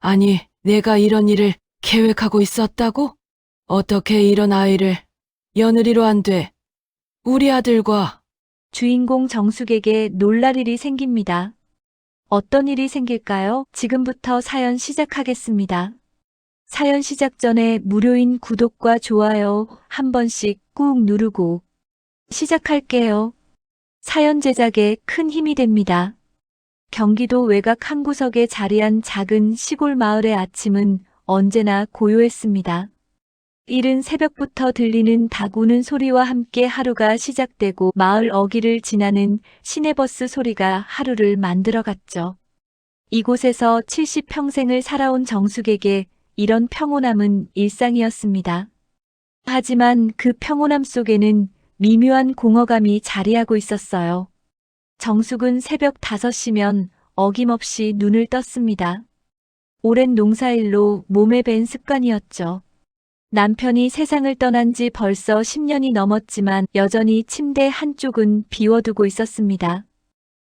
아니, 내가 이런 일을 계획하고 있었다고? 어떻게 이런 아이를 며느리로 안 돼? 우리 아들과 주인공 정숙에게 놀랄 일이 생깁니다. 어떤 일이 생길까요? 지금부터 사연 시작하겠습니다. 사연 시작 전에 무료인 구독과 좋아요 한 번씩 꾹 누르고 시작할게요. 사연 제작에 큰 힘이 됩니다. 경기도 외곽 한 구석에 자리한 작은 시골 마을의 아침은 언제나 고요했습니다. 이른 새벽부터 들리는 닭 우는 소리와 함께 하루가 시작되고 마을 어귀를 지나는 시내버스 소리가 하루를 만들어갔죠. 이곳에서 70평생을 살아온 정숙에게 이런 평온함은 일상이었습니다. 하지만 그 평온함 속에는 미묘한 공허감이 자리하고 있었어요. 정숙은 새벽 5시면 어김없이 눈을 떴습니다. 오랜 농사일로 몸에 밴 습관이었죠. 남편이 세상을 떠난 지 벌써 10년이 넘었지만 여전히 침대 한쪽은 비워두고 있었습니다.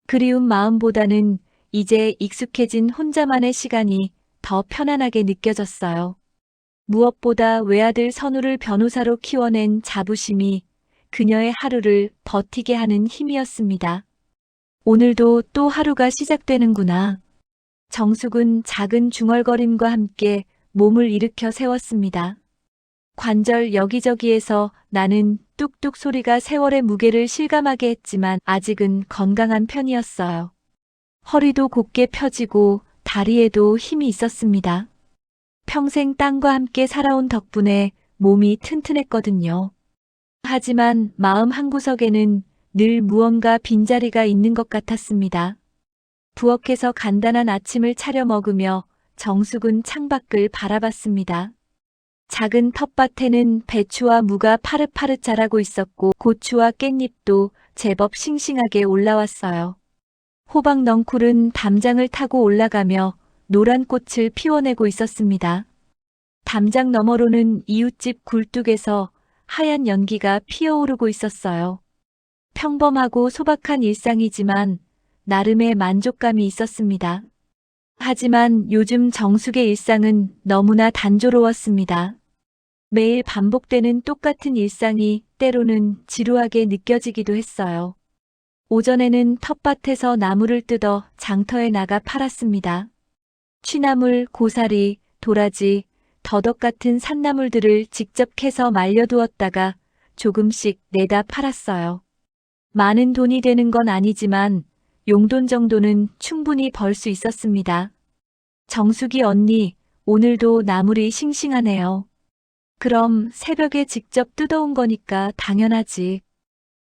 그리운 마음보다는 이제 익숙해진 혼자만의 시간이 더 편안하게 느껴졌어요. 무엇보다 외아들 선우를 변호사로 키워낸 자부심이 그녀의 하루를 버티게 하는 힘이었습니다. 오늘도 또 하루가 시작되는구나. 정숙은 작은 중얼거림과 함께 몸을 일으켜 세웠습니다. 관절 여기저기에서 나는 뚝뚝 소리가 세월의 무게를 실감하게 했지만 아직은 건강한 편이었어요. 허리도 곧게 펴지고 다리에도 힘이 있었습니다. 평생 땅과 함께 살아온 덕분에 몸이 튼튼했거든요. 하지만 마음 한구석에는 늘 무언가 빈자리가 있는 것 같았습니다. 부엌에서 간단한 아침을 차려 먹으며 정숙은 창밖을 바라봤습니다. 작은 텃밭에는 배추와 무가 파릇파릇 자라고 있었고 고추와 깻잎도 제법 싱싱하게 올라왔어요. 호박 넝쿨은 담장을 타고 올라가며 노란 꽃을 피워내고 있었습니다. 담장 너머로는 이웃집 굴뚝에서 하얀 연기가 피어오르고 있었어요. 평범하고 소박한 일상이지만 나름의 만족감이 있었습니다. 하지만 요즘 정숙의 일상은 너무나 단조로웠습니다. 매일 반복되는 똑같은 일상이 때로는 지루하게 느껴지기도 했어요. 오전에는 텃밭에서 나무를 뜯어 장터에 나가 팔았습니다. 취나물, 고사리, 도라지, 더덕 같은 산나물들을 직접 캐서 말려두었다가 조금씩 내다 팔았어요. 많은 돈이 되는 건 아니지만 용돈 정도는 충분히 벌 수 있었습니다. 정숙이 언니, 오늘도 나물이 싱싱하네요. 그럼 새벽에 직접 뜯어온 거니까 당연하지.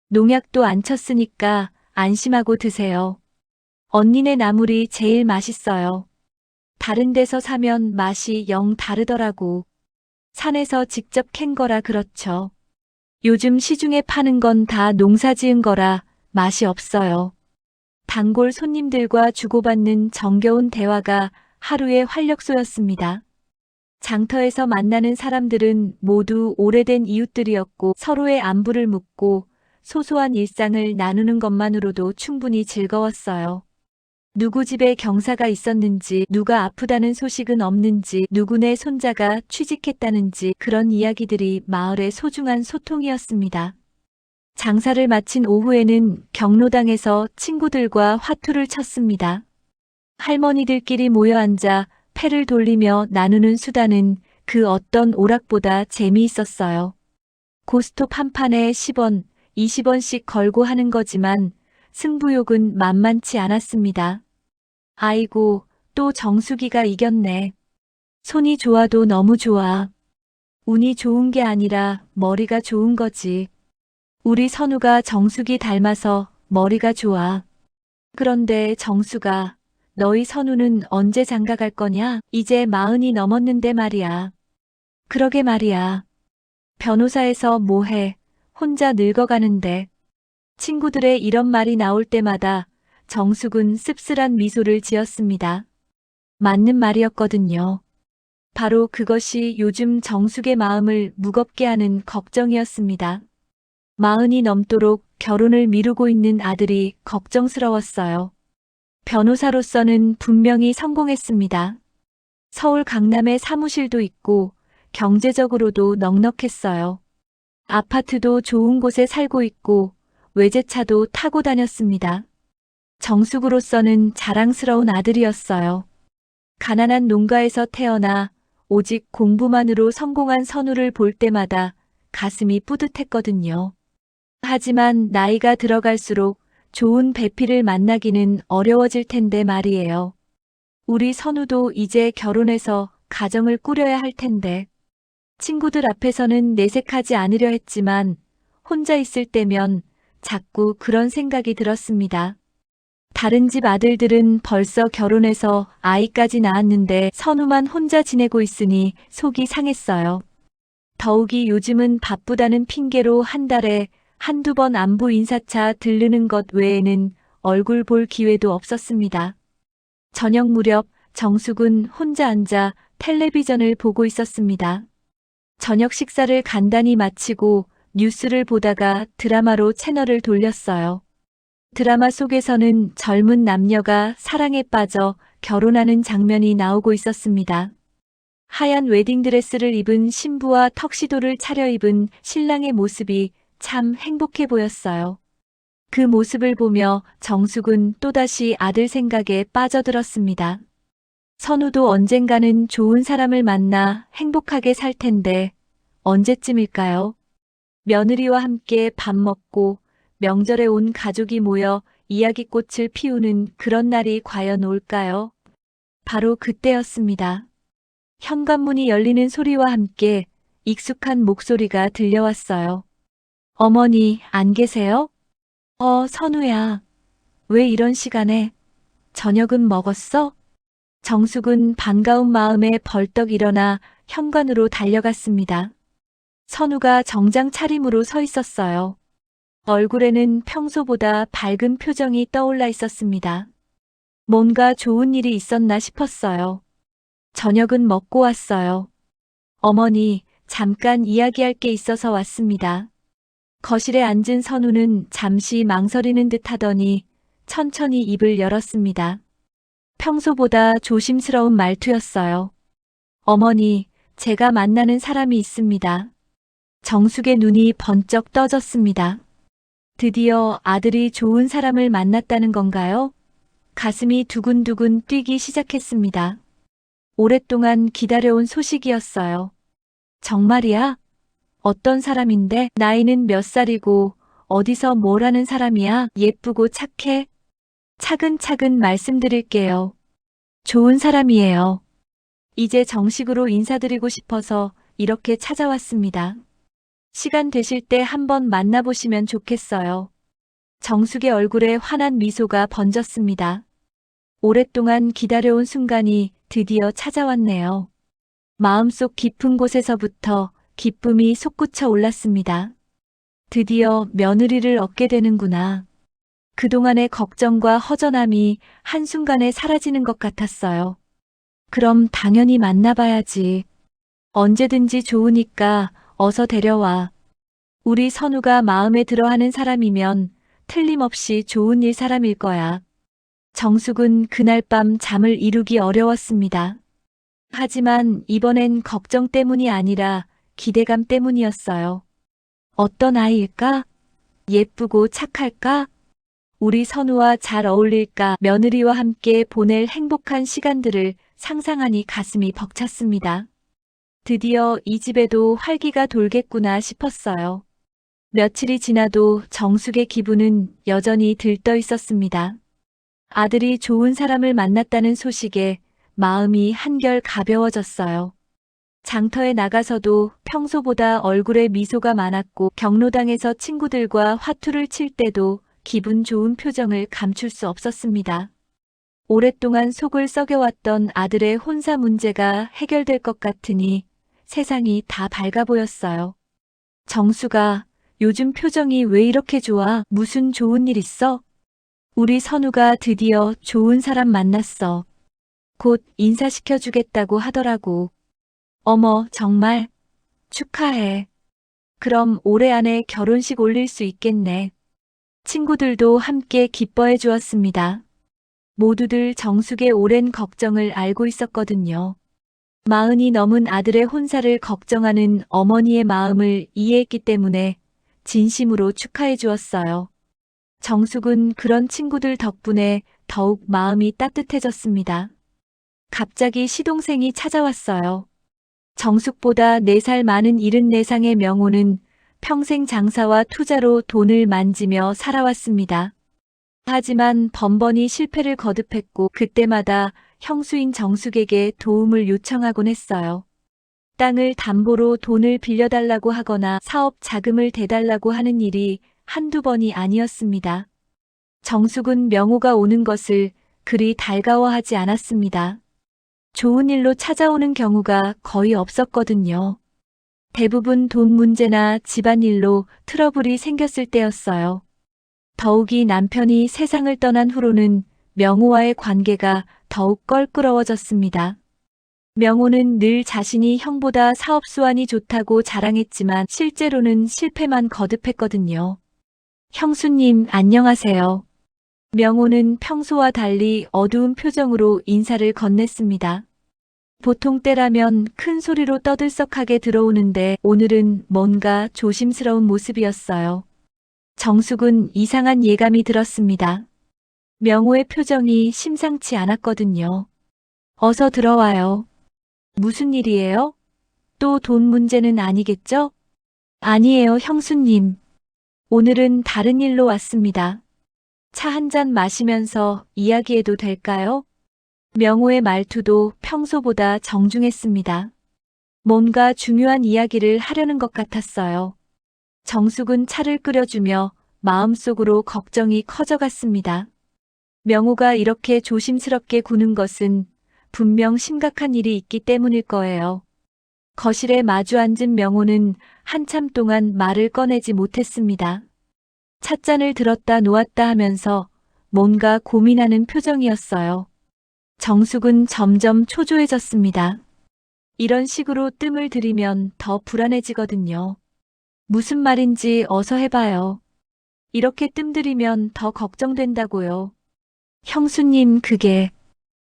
농약도 안 쳤으니까 안심하고 드세요. 언니네 나물이 제일 맛있어요. 다른 데서 사면 맛이 영 다르더라고. 산에서 직접 캔 거라 그렇죠. 요즘 시중에 파는 건 다 농사 지은 거라 맛이 없어요. 단골 손님들과 주고받는 정겨운 대화가 하루의 활력소였습니다. 장터에서 만나는 사람들은 모두 오래된 이웃들이었고 서로의 안부를 묻고 소소한 일상을 나누는 것만으로도 충분히 즐거웠어요. 누구 집에 경사가 있었는지, 누가 아프다는 소식은 없는지, 누구네 손자가 취직했다는지 그런 이야기들이 마을의 소중한 소통이었습니다. 장사를 마친 오후에는 경로당에서 친구들과 화투를 쳤습니다. 할머니들끼리 모여 앉아 패를 돌리며 나누는 수다는 그 어떤 오락보다 재미있었어요. 고스톱 한 판에 10원, 20원씩 걸고 하는 거지만 승부욕은 만만치 않았습니다. 아이고, 또 정숙이가 이겼네. 손이 좋아도 너무 좋아. 운이 좋은 게 아니라 머리가 좋은 거지. 우리 선우가 정숙이 닮아서 머리가 좋아. 그런데 정숙아, 너희 선우는 언제 장가 갈 거냐? 이제 40이 넘었는데 말이야. 그러게 말이야. 변호사에서 뭐해? 혼자 늙어가는데. 친구들의 이런 말이 나올 때마다 정숙은 씁쓸한 미소를 지었습니다. 맞는 말이었거든요. 바로 그것이 요즘 정숙의 마음을 무겁게 하는 걱정이었습니다. 40이 넘도록 결혼을 미루고 있는 아들이 걱정스러웠어요. 변호사로서는 분명히 성공했습니다. 서울 강남에 사무실도 있고 경제적으로도 넉넉했어요. 아파트도 좋은 곳에 살고 있고 외제차도 타고 다녔습니다. 정숙으로서는 자랑스러운 아들이었어요. 가난한 농가에서 태어나 오직 공부만으로 성공한 선우를 볼 때마다 가슴이 뿌듯했거든요. 하지만 나이가 들어갈수록 좋은 배필을 만나기는 어려워질 텐데 말이에요. 우리 선우도 이제 결혼해서 가정을 꾸려야 할 텐데. 친구들 앞에서는 내색하지 않으려 했지만 혼자 있을 때면 자꾸 그런 생각이 들었습니다. 다른 집 아들들은 벌써 결혼해서 아이까지 낳았는데 선우만 혼자 지내고 있으니 속이 상했어요. 더욱이 요즘은 바쁘다는 핑계로 한 달에 한두 번 안부 인사차 들르는 것 외에는 얼굴 볼 기회도 없었습니다. 저녁 무렵 정숙은 혼자 앉아 텔레비전을 보고 있었습니다. 저녁 식사를 간단히 마치고 뉴스를 보다가 드라마로 채널을 돌렸어요. 드라마 속에서는 젊은 남녀가 사랑에 빠져 결혼하는 장면이 나오고 있었습니다. 하얀 웨딩드레스를 입은 신부와 턱시도를 차려입은 신랑의 모습이 참 행복해 보였어요. 그 모습을 보며 정숙은 또다시 아들 생각에 빠져들었습니다. 선우도 언젠가는 좋은 사람을 만나 행복하게 살 텐데 언제쯤일까요? 며느리와 함께 밥 먹고 명절에 온 가족이 모여 이야기꽃을 피우는 그런 날이 과연 올까요? 바로 그때였습니다. 현관문이 열리는 소리와 함께 익숙한 목소리가 들려왔어요. 어머니, 안 계세요? 선우야. 왜 이런 시간에? 저녁은 먹었어? 정숙은 반가운 마음에 벌떡 일어나 현관으로 달려갔습니다. 선우가 정장 차림으로 서 있었어요. 얼굴에는 평소보다 밝은 표정이 떠올라 있었습니다. 뭔가 좋은 일이 있었나 싶었어요. 저녁은 먹고 왔어요. 어머니, 잠깐 이야기할 게 있어서 왔습니다. 거실에 앉은 선우는 잠시 망설이는 듯 하더니 천천히 입을 열었습니다. 평소보다 조심스러운 말투였어요. 어머니, 제가 만나는 사람이 있습니다. 정숙의 눈이 번쩍 떠졌습니다. 드디어 아들이 좋은 사람을 만났다는 건가요? 가슴이 두근두근 뛰기 시작했습니다. 오랫동안 기다려온 소식이었어요. 정말이야? 어떤 사람인데? 나이는 몇 살이고 어디서 뭘 하는 사람이야? 예쁘고 착해? 차근차근 말씀드릴게요. 좋은 사람이에요. 이제 정식으로 인사드리고 싶어서 이렇게 찾아왔습니다. 시간 되실 때 한번 만나보시면 좋겠어요. 정숙의 얼굴에 환한 미소가 번졌습니다. 오랫동안 기다려온 순간이 드디어 찾아왔네요. 마음속 깊은 곳에서부터 기쁨이 솟구쳐 올랐습니다. 드디어 며느리를 얻게 되는구나. 그동안의 걱정과 허전함이 한순간에 사라지는 것 같았어요. 그럼 당연히 만나봐야지. 언제든지 좋으니까 어서 데려와. 우리 선우가 마음에 들어하는 사람이면 틀림없이 좋은 일 사람일 거야. 정숙은 그날 밤 잠을 이루기 어려웠습니다. 하지만 이번엔 걱정 때문이 아니라 기대감 때문이었어요. 어떤 아이일까? 예쁘고 착할까? 우리 선우와 잘 어울릴까? 며느리와 함께 보낼 행복한 시간들을 상상하니 가슴이 벅찼습니다. 드디어 이 집에도 활기가 돌겠구나 싶었어요. 며칠이 지나도 정숙의 기분은 여전히 들떠 있었습니다. 아들이 좋은 사람을 만났다는 소식에 마음이 한결 가벼워졌어요. 장터에 나가서도 평소보다 얼굴에 미소가 많았고 경로당에서 친구들과 화투를 칠 때도 기분 좋은 표정을 감출 수 없었습니다. 오랫동안 속을 썩여왔던 아들의 혼사 문제가 해결될 것 같으니 세상이 다 밝아 보였어요. 정수가 요즘 표정이 왜 이렇게 좋아? 무슨 좋은 일 있어? 우리 선우가 드디어 좋은 사람 만났어. 곧 인사시켜주겠다고 하더라고. 어머, 정말 축하해. 그럼 올해 안에 결혼식 올릴 수 있겠네. 친구들도 함께 기뻐해 주었습니다. 모두들 정숙의 오랜 걱정을 알고 있었거든요. 마흔이 넘은 아들의 혼사를 걱정하는 어머니의 마음을 이해했기 때문에 진심으로 축하해 주었어요. 정숙은 그런 친구들 덕분에 더욱 마음이 따뜻해졌습니다. 갑자기 시동생이 찾아왔어요. 정숙보다 4살 많은 74상의 명호는 평생 장사와 투자로 돈을 만지며 살아왔습니다. 하지만 번번이 실패를 거듭했고 그때마다 형수인 정숙에게 도움을 요청하곤 했어요. 땅을 담보로 돈을 빌려달라고 하거나 사업 자금을 대달라고 하는 일이 한두 번이 아니었습니다. 정숙은 명호가 오는 것을 그리 달가워하지 않았습니다. 좋은 일로 찾아오는 경우가 거의 없었거든요. 대부분 돈 문제나 집안일로 트러블이 생겼을 때였어요. 더욱이 남편이 세상을 떠난 후로는 명호와의 관계가 더욱 껄끄러워졌습니다. 명호는 늘 자신이 형보다 사업 수완이 좋다고 자랑했지만 실제로는 실패만 거듭했거든요. 형수님, 안녕하세요. 명호는 평소와 달리 어두운 표정으로 인사를 건넸습니다. 보통 때라면 큰 소리로 떠들썩하게 들어오는데 오늘은 뭔가 조심스러운 모습이었어요. 정숙은 이상한 예감이 들었습니다. 명호의 표정이 심상치 않았거든요. 어서 들어와요. 무슨 일이에요? 또 돈 문제는 아니겠죠? 아니에요, 형수님. 오늘은 다른 일로 왔습니다. 차 한 잔 마시면서 이야기해도 될까요? 명호의 말투도 평소보다 정중했습니다. 뭔가 중요한 이야기를 하려는 것 같았어요. 정숙은 차를 끓여주며 마음속으로 걱정이 커져갔습니다. 명호가 이렇게 조심스럽게 구는 것은 분명 심각한 일이 있기 때문일 거예요. 거실에 마주 앉은 명호는 한참 동안 말을 꺼내지 못했습니다. 찻잔을 들었다 놓았다 하면서 뭔가 고민하는 표정이었어요. 정숙은 점점 초조해졌습니다. 이런 식으로 뜸을 들이면 더 불안해지거든요. 무슨 말인지 어서 해봐요. 이렇게 뜸들이면 더 걱정된다고요. 형수님, 그게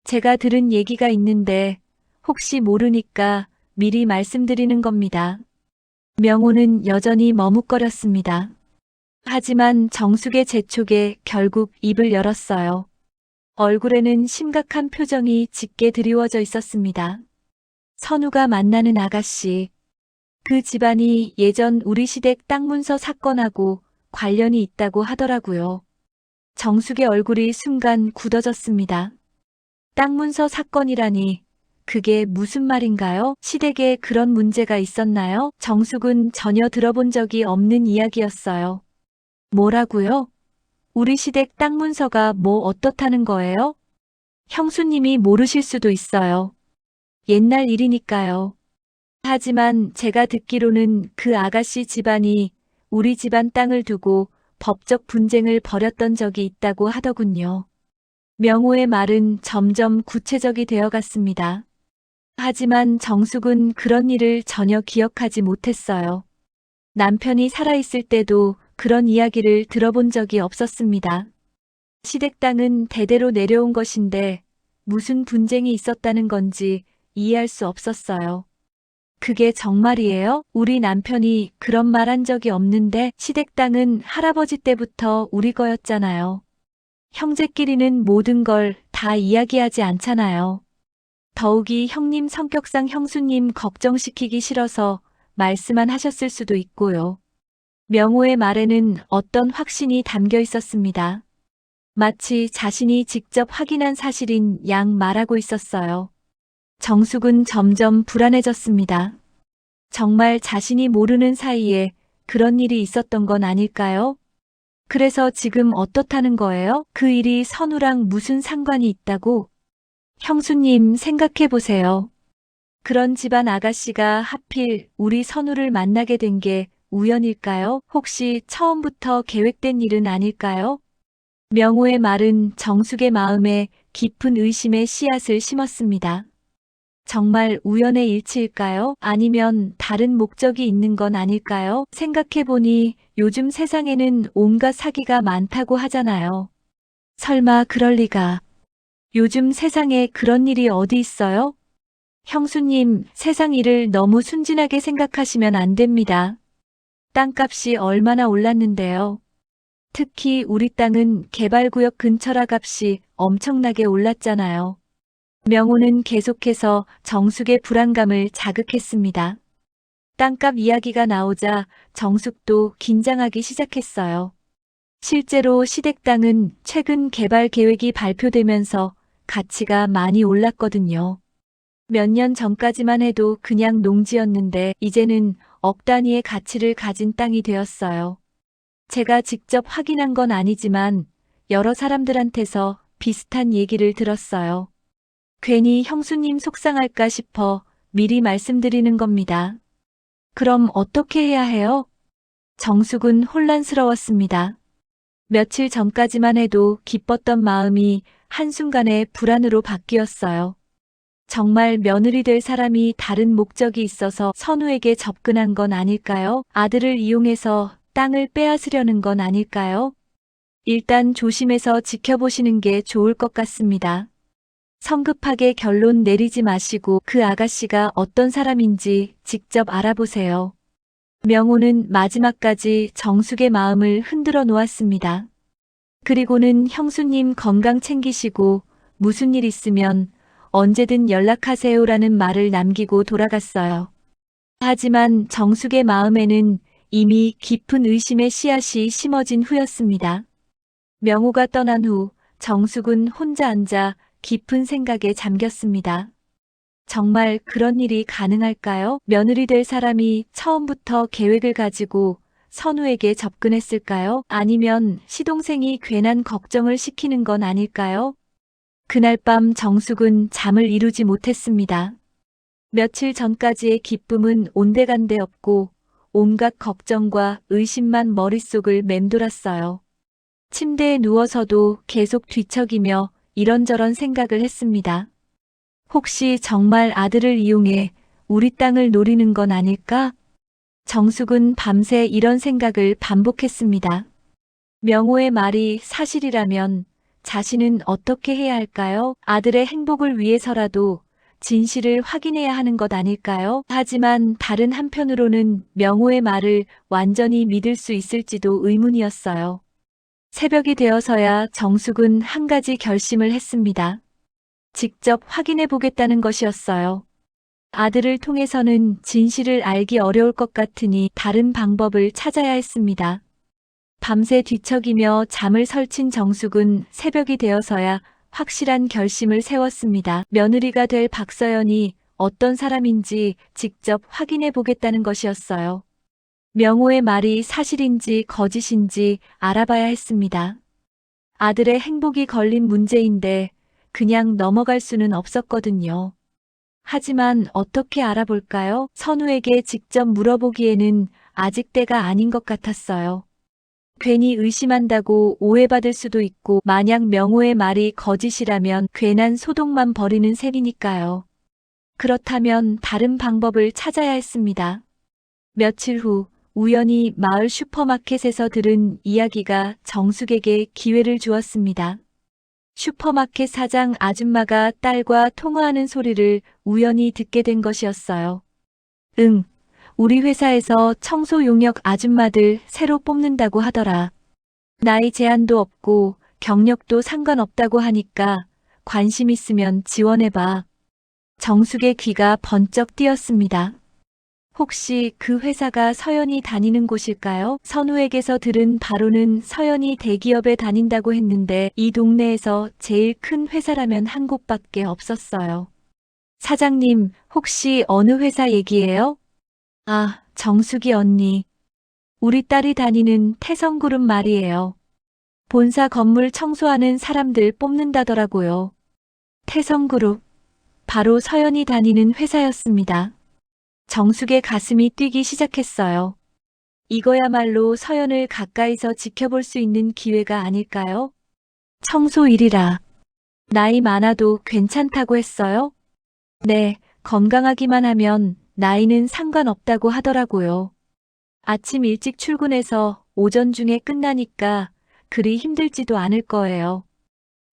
제가 들은 얘기가 있는데 혹시 모르니까 미리 말씀드리는 겁니다. 명호는 여전히 머뭇거렸습니다. 하지만 정숙의 재촉에 결국 입을 열었어요. 얼굴에는 심각한 표정이 짙게 드리워져 있었습니다. 선우가 만나는 아가씨. 그 집안이 예전 우리 시댁 땅 문서 사건하고 관련이 있다고 하더라고요. 정숙의 얼굴이 순간 굳어졌습니다. 땅 문서 사건이라니 그게 무슨 말인가요? 시댁에 그런 문제가 있었나요? 정숙은 전혀 들어본 적이 없는 이야기였어요. 뭐라고요? 우리 시댁 땅 문서가 뭐 어떻다는 거예요? 형수님이 모르실 수도 있어요. 옛날 일이니까요. 하지만 제가 듣기로는 그 아가씨 집안이 우리 집안 땅을 두고 법적 분쟁을 벌였던 적이 있다고 하더군요. 명호의 말은 점점 구체적이 되어갔습니다. 하지만 정숙은 그런 일을 전혀 기억하지 못했어요. 남편이 살아있을 때도 그런 이야기를 들어본 적이 없었습니다. 시댁 땅은 대대로 내려온 것인데 무슨 분쟁이 있었다는 건지 이해할 수 없었어요. 그게 정말이에요? 우리 남편이 그런 말 한 적이 없는데 시댁 땅은 할아버지 때부터 우리 거였잖아요. 형제끼리는 모든 걸 다 이야기하지 않잖아요. 더욱이 형님 성격상 형수님 걱정시키기 싫어서 말씀만 하셨을 수도 있고요. 명호의 말에는 어떤 확신이 담겨 있었습니다. 마치 자신이 직접 확인한 사실인 양 말하고 있었어요. 정숙은 점점 불안해졌습니다. 정말 자신이 모르는 사이에 그런 일이 있었던 건 아닐까요? 그래서 지금 어떻다는 거예요? 그 일이 선우랑 무슨 상관이 있다고? 형수님, 생각해 보세요. 그런 집안 아가씨가 하필 우리 선우를 만나게 된 게 우연일까요? 혹시 처음부터 계획된 일은 아닐까요? 명호의 말은 정숙의 마음에 깊은 의심의 씨앗을 심었습니다. 정말 우연의 일치일까요? 아니면 다른 목적이 있는 건 아닐까요? 생각해보니 요즘 세상에는 온갖 사기가 많다고 하잖아요. 설마 그럴 리가. 요즘 세상에 그런 일이 어디 있어요? 형수님, 세상 일을 너무 순진하게 생각하시면 안 됩니다. 땅값이 얼마나 올랐는데요. 특히 우리 땅은 개발구역 근처라 값이 엄청나게 올랐잖아요. 명호는 계속해서 정숙의 불안감을 자극했습니다. 땅값 이야기가 나오자 정숙도 긴장하기 시작했어요. 실제로 시댁 땅은 최근 개발 계획이 발표되면서 가치가 많이 올랐거든요. 몇 년 전까지만 해도 그냥 농지였는데 이제는 억 단위의 가치를 가진 땅이 되었어요. 제가 직접 확인한 건 아니지만 여러 사람들한테서 비슷한 얘기를 들었어요. 괜히 형수님 속상할까 싶어 미리 말씀드리는 겁니다. 그럼 어떻게 해야 해요? 정숙은 혼란스러웠습니다. 며칠 전까지만 해도 기뻤던 마음이 한순간에 불안으로 바뀌었어요. 정말 며느리 될 사람이 다른 목적이 있어서 선우에게 접근한 건 아닐까요? 아들을 이용해서 땅을 빼앗으려는 건 아닐까요? 일단 조심해서 지켜보시는 게 좋을 것 같습니다. 성급하게 결론 내리지 마시고 그 아가씨가 어떤 사람인지 직접 알아보세요. 명호는 마지막까지 정숙의 마음을 흔들어 놓았습니다. 그리고는 형수님 건강 챙기시고 무슨 일 있으면 언제든 연락하세요라는 말을 남기고 돌아갔어요. 하지만 정숙의 마음에는 이미 깊은 의심의 씨앗이 심어진 후였습니다. 명호가 떠난 후 정숙은 혼자 앉아 깊은 생각에 잠겼습니다. 정말 그런 일이 가능할까요? 며느리 될 사람이 처음부터 계획을 가지고 선우에게 접근했을까요? 아니면 시동생이 괜한 걱정을 시키는 건 아닐까요? 그날 밤 정숙은 잠을 이루지 못했습니다. 며칠 전까지의 기쁨은 온데간데 없고 온갖 걱정과 의심만 머릿속을 맴돌았어요. 침대에 누워서도 계속 뒤척이며 이런저런 생각을 했습니다. 혹시 정말 아들을 이용해 우리 땅을 노리는 건 아닐까? 정숙은 밤새 이런 생각을 반복했습니다. 명호의 말이 사실이라면 자신은 어떻게 해야 할까요? 아들의 행복을 위해서라도 진실을 확인해야 하는 것 아닐까요? 하지만 다른 한편으로는 명호의 말을 완전히 믿을 수 있을지도 의문이었어요. 새벽이 되어서야 정숙은 한 가지 결심을 했습니다. 직접 확인해 보겠다는 것이었어요. 아들을 통해서는 진실을 알기 어려울 것 같으니 다른 방법을 찾아야 했습니다. 밤새 뒤척이며 잠을 설친 정숙은 새벽이 되어서야 확실한 결심을 세웠습니다. 며느리가 될 박서연이 어떤 사람인지 직접 확인해 보겠다는 것이었어요. 명호의 말이 사실인지 거짓인지 알아봐야 했습니다. 아들의 행복이 걸린 문제인데 그냥 넘어갈 수는 없었거든요. 하지만 어떻게 알아볼까요? 선우에게 직접 물어보기에는 아직 때가 아닌 것 같았어요. 괜히 의심한다고 오해받을 수도 있고 만약 명호의 말이 거짓이라면 괜한 소동만 벌이는 셈이니까요. 그렇다면 다른 방법을 찾아야 했습니다. 며칠 후 우연히 마을 슈퍼마켓에서 들은 이야기가 정숙에게 기회를 주었습니다. 슈퍼마켓 사장 아줌마가 딸과 통화하는 소리를 우연히 듣게 된 것이었어요. 응, 우리 회사에서 청소 용역 아줌마들 새로 뽑는다고 하더라. 나이 제한도 없고 경력도 상관없다고 하니까 관심 있으면 지원해봐. 정숙의 귀가 번쩍 뜨였습니다. 혹시 그 회사가 서연이 다니는 곳일까요? 선우에게서 들은 바로는 서연이 대기업에 다닌다고 했는데 이 동네에서 제일 큰 회사라면 한 곳밖에 없었어요. 사장님, 혹시 어느 회사 얘기예요? 아, 정숙이 언니. 우리 딸이 다니는 태성그룹 말이에요. 본사 건물 청소하는 사람들 뽑는다더라고요. 태성그룹. 바로 서연이 다니는 회사였습니다. 정숙의 가슴이 뛰기 시작했어요. 이거야말로 서연을 가까이서 지켜볼 수 있는 기회가 아닐까요? 청소 일이라. 나이 많아도 괜찮다고 했어요? 네, 건강하기만 하면 나이는 상관없다고 하더라고요. 아침 일찍 출근해서 오전 중에 끝나니까 그리 힘들지도 않을 거예요.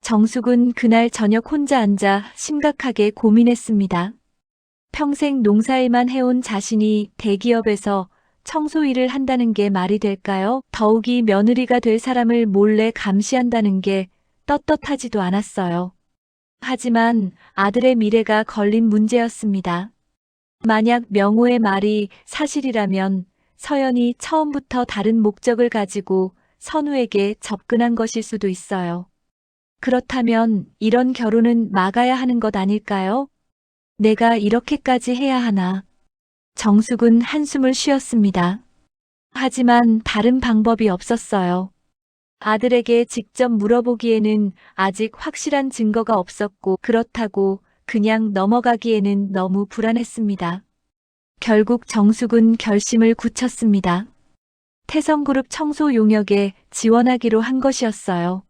정숙은 그날 저녁 혼자 앉아 심각하게 고민했습니다. 평생 농사일만 해온 자신이 대기업에서 청소 일을 한다는 게 말이 될까요? 더욱이 며느리가 될 사람을 몰래 감시한다는 게 떳떳하지도 않았어요. 하지만 아들의 미래가 걸린 문제였습니다. 만약 명호의 말이 사실이라면 서연이 처음부터 다른 목적을 가지고 선우에게 접근한 것일 수도 있어요. 그렇다면 이런 결혼은 막아야 하는 것 아닐까요? 내가 이렇게까지 해야 하나? 정숙은 한숨을 쉬었습니다. 하지만 다른 방법이 없었어요. 아들에게 직접 물어보기에는 아직 확실한 증거가 없었고 그렇다고 그냥 넘어가기에는 너무 불안했습니다. 결국 정숙은 결심을 굳혔습니다. 태성그룹 청소 용역에 지원하기로 한 것이었어요.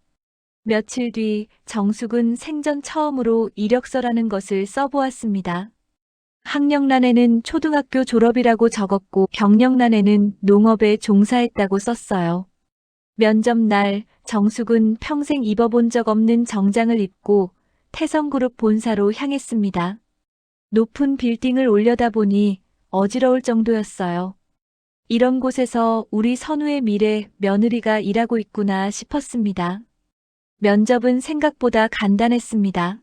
며칠 뒤 정숙은 생전 처음으로 이력서라는 것을 써보았습니다. 학력란에는 초등학교 졸업이라고 적었고 경력란에는 농업에 종사했다고 썼어요. 면접 날 정숙은 평생 입어본 적 없는 정장을 입고 태성그룹 본사로 향했습니다. 높은 빌딩을 올려다보니 어지러울 정도였어요. 이런 곳에서 우리 선우의 미래 며느리가 일하고 있구나 싶었습니다. 면접은 생각보다 간단했습니다.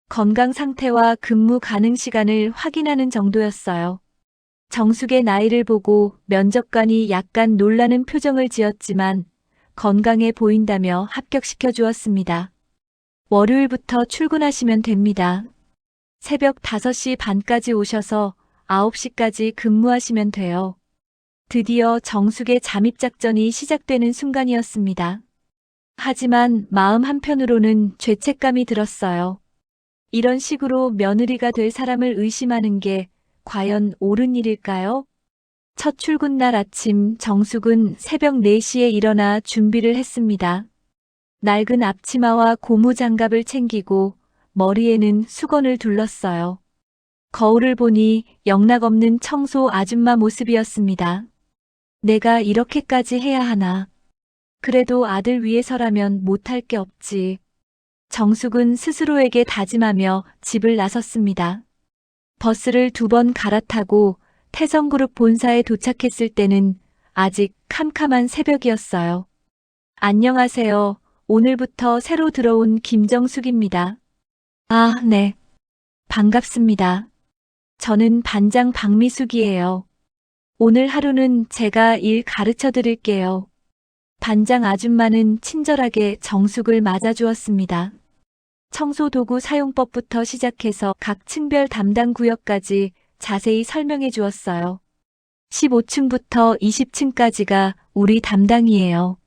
건강 상태와 근무 가능 시간을 확인하는 정도였어요. 정숙의 나이를 보고 면접관이 약간 놀라는 표정을 지었지만 건강해 보인다며 합격시켜 주었습니다. 월요일부터 출근하시면 됩니다. 새벽 5시 반까지 오셔서 9시까지 근무하시면 돼요. 드디어 정숙의 잠입 작전이 시작되는 순간이었습니다. 하지만 마음 한편으로는 죄책감이 들었어요. 이런 식으로 며느리가 될 사람을 의심하는 게 과연 옳은 일일까요? 첫 출근 날 아침 정숙은 새벽 4시에 일어나 준비를 했습니다. 낡은 앞치마와 고무장갑을 챙기고 머리에는 수건을 둘렀어요. 거울을 보니 영락없는 청소 아줌마 모습이었습니다. 내가 이렇게까지 해야 하나. 그래도 아들 위해서라면 못할 게 없지. 정숙은 스스로에게 다짐하며 집을 나섰습니다. 버스를 2번 갈아타고 태성그룹 본사에 도착했을 때는 아직 캄캄한 새벽이었어요. 안녕하세요. 오늘부터 새로 들어온 김정숙입니다. 아, 네. 반갑습니다. 저는 반장 박미숙이에요. 오늘 하루는 제가 일 가르쳐 드릴게요. 반장 아줌마는 친절하게 정숙을 맞아주었습니다. 청소도구 사용법부터 시작해서 각 층별 담당 구역까지 자세히 설명해 주었어요. 15층부터 20층까지가 우리 담당이에요.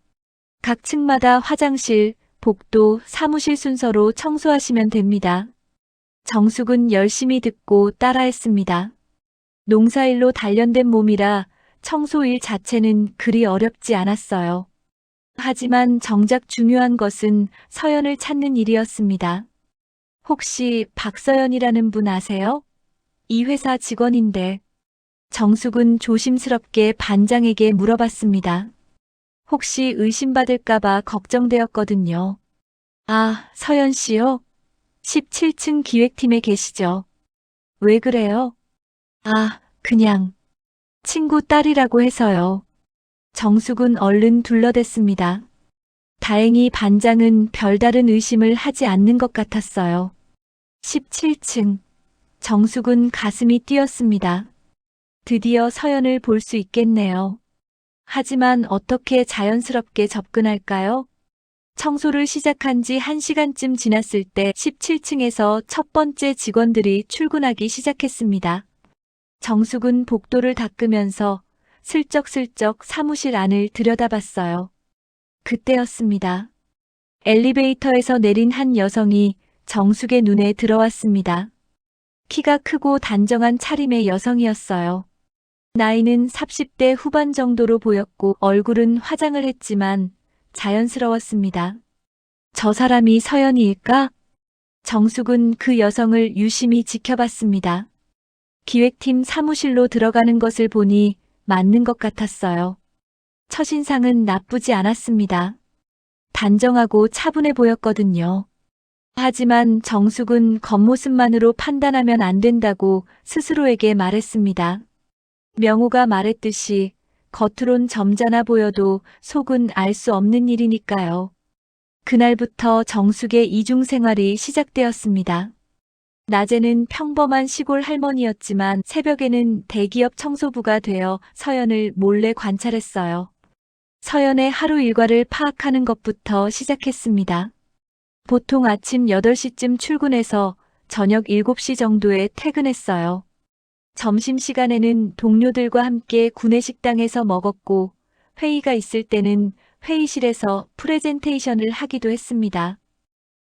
각 층마다 화장실, 복도, 사무실 순서로 청소하시면 됩니다. 정숙은 열심히 듣고 따라했습니다. 농사일로 단련된 몸이라 청소일 자체는 그리 어렵지 않았어요. 하지만 정작 중요한 것은 서연을 찾는 일이었습니다. 혹시 박서연이라는 분 아세요? 이 회사 직원인데. 정숙은 조심스럽게 반장에게 물어봤습니다. 혹시 의심받을까봐 걱정되었거든요. 아, 서연 씨요? 17층 기획팀에 계시죠? 왜 그래요? 아, 그냥 친구 딸이라고 해서요. 정숙은 얼른 둘러댔습니다. 다행히 반장은 별다른 의심을 하지 않는 것 같았어요. 17층. 정숙은 가슴이 뛰었습니다. 드디어 서연을 볼 수 있겠네요. 하지만 어떻게 자연스럽게 접근할까요? 청소를 시작한 지 1시간쯤 지났을 때 17층에서 첫 번째 직원들이 출근하기 시작했습니다. 정숙은 복도를 닦으면서 슬쩍슬쩍 사무실 안을 들여다봤어요. 그때였습니다. 엘리베이터에서 내린 한 여성이 정숙의 눈에 들어왔습니다. 키가 크고 단정한 차림의 여성이었어요. 나이는 30대 후반 정도로 보였고 얼굴은 화장을 했지만 자연스러웠습니다. 저 사람이 서연이일까? 정숙은 그 여성을 유심히 지켜봤습니다. 기획팀 사무실로 들어가는 것을 보니 맞는 것 같았어요. 첫인상은 나쁘지 않았습니다. 단정하고 차분해 보였거든요. 하지만 정숙은 겉모습만으로 판단하면 안 된다고 스스로에게 말했습니다. 명호가 말했듯이 겉으론 점잖아 보여도 속은 알 수 없는 일이니까요. 그날부터 정숙의 이중 생활이 시작되었습니다. 낮에는 평범한 시골 할머니였지만 새벽에는 대기업 청소부가 되어 서연을 몰래 관찰했어요. 서연의 하루 일과를 파악하는 것부터 시작했습니다. 보통 아침 8시쯤 출근해서 저녁 7시 정도에 퇴근했어요. 점심시간에는 동료들과 함께 구내식당에서 먹었고 회의가 있을 때는 회의실에서 프레젠테이션을 하기도 했습니다.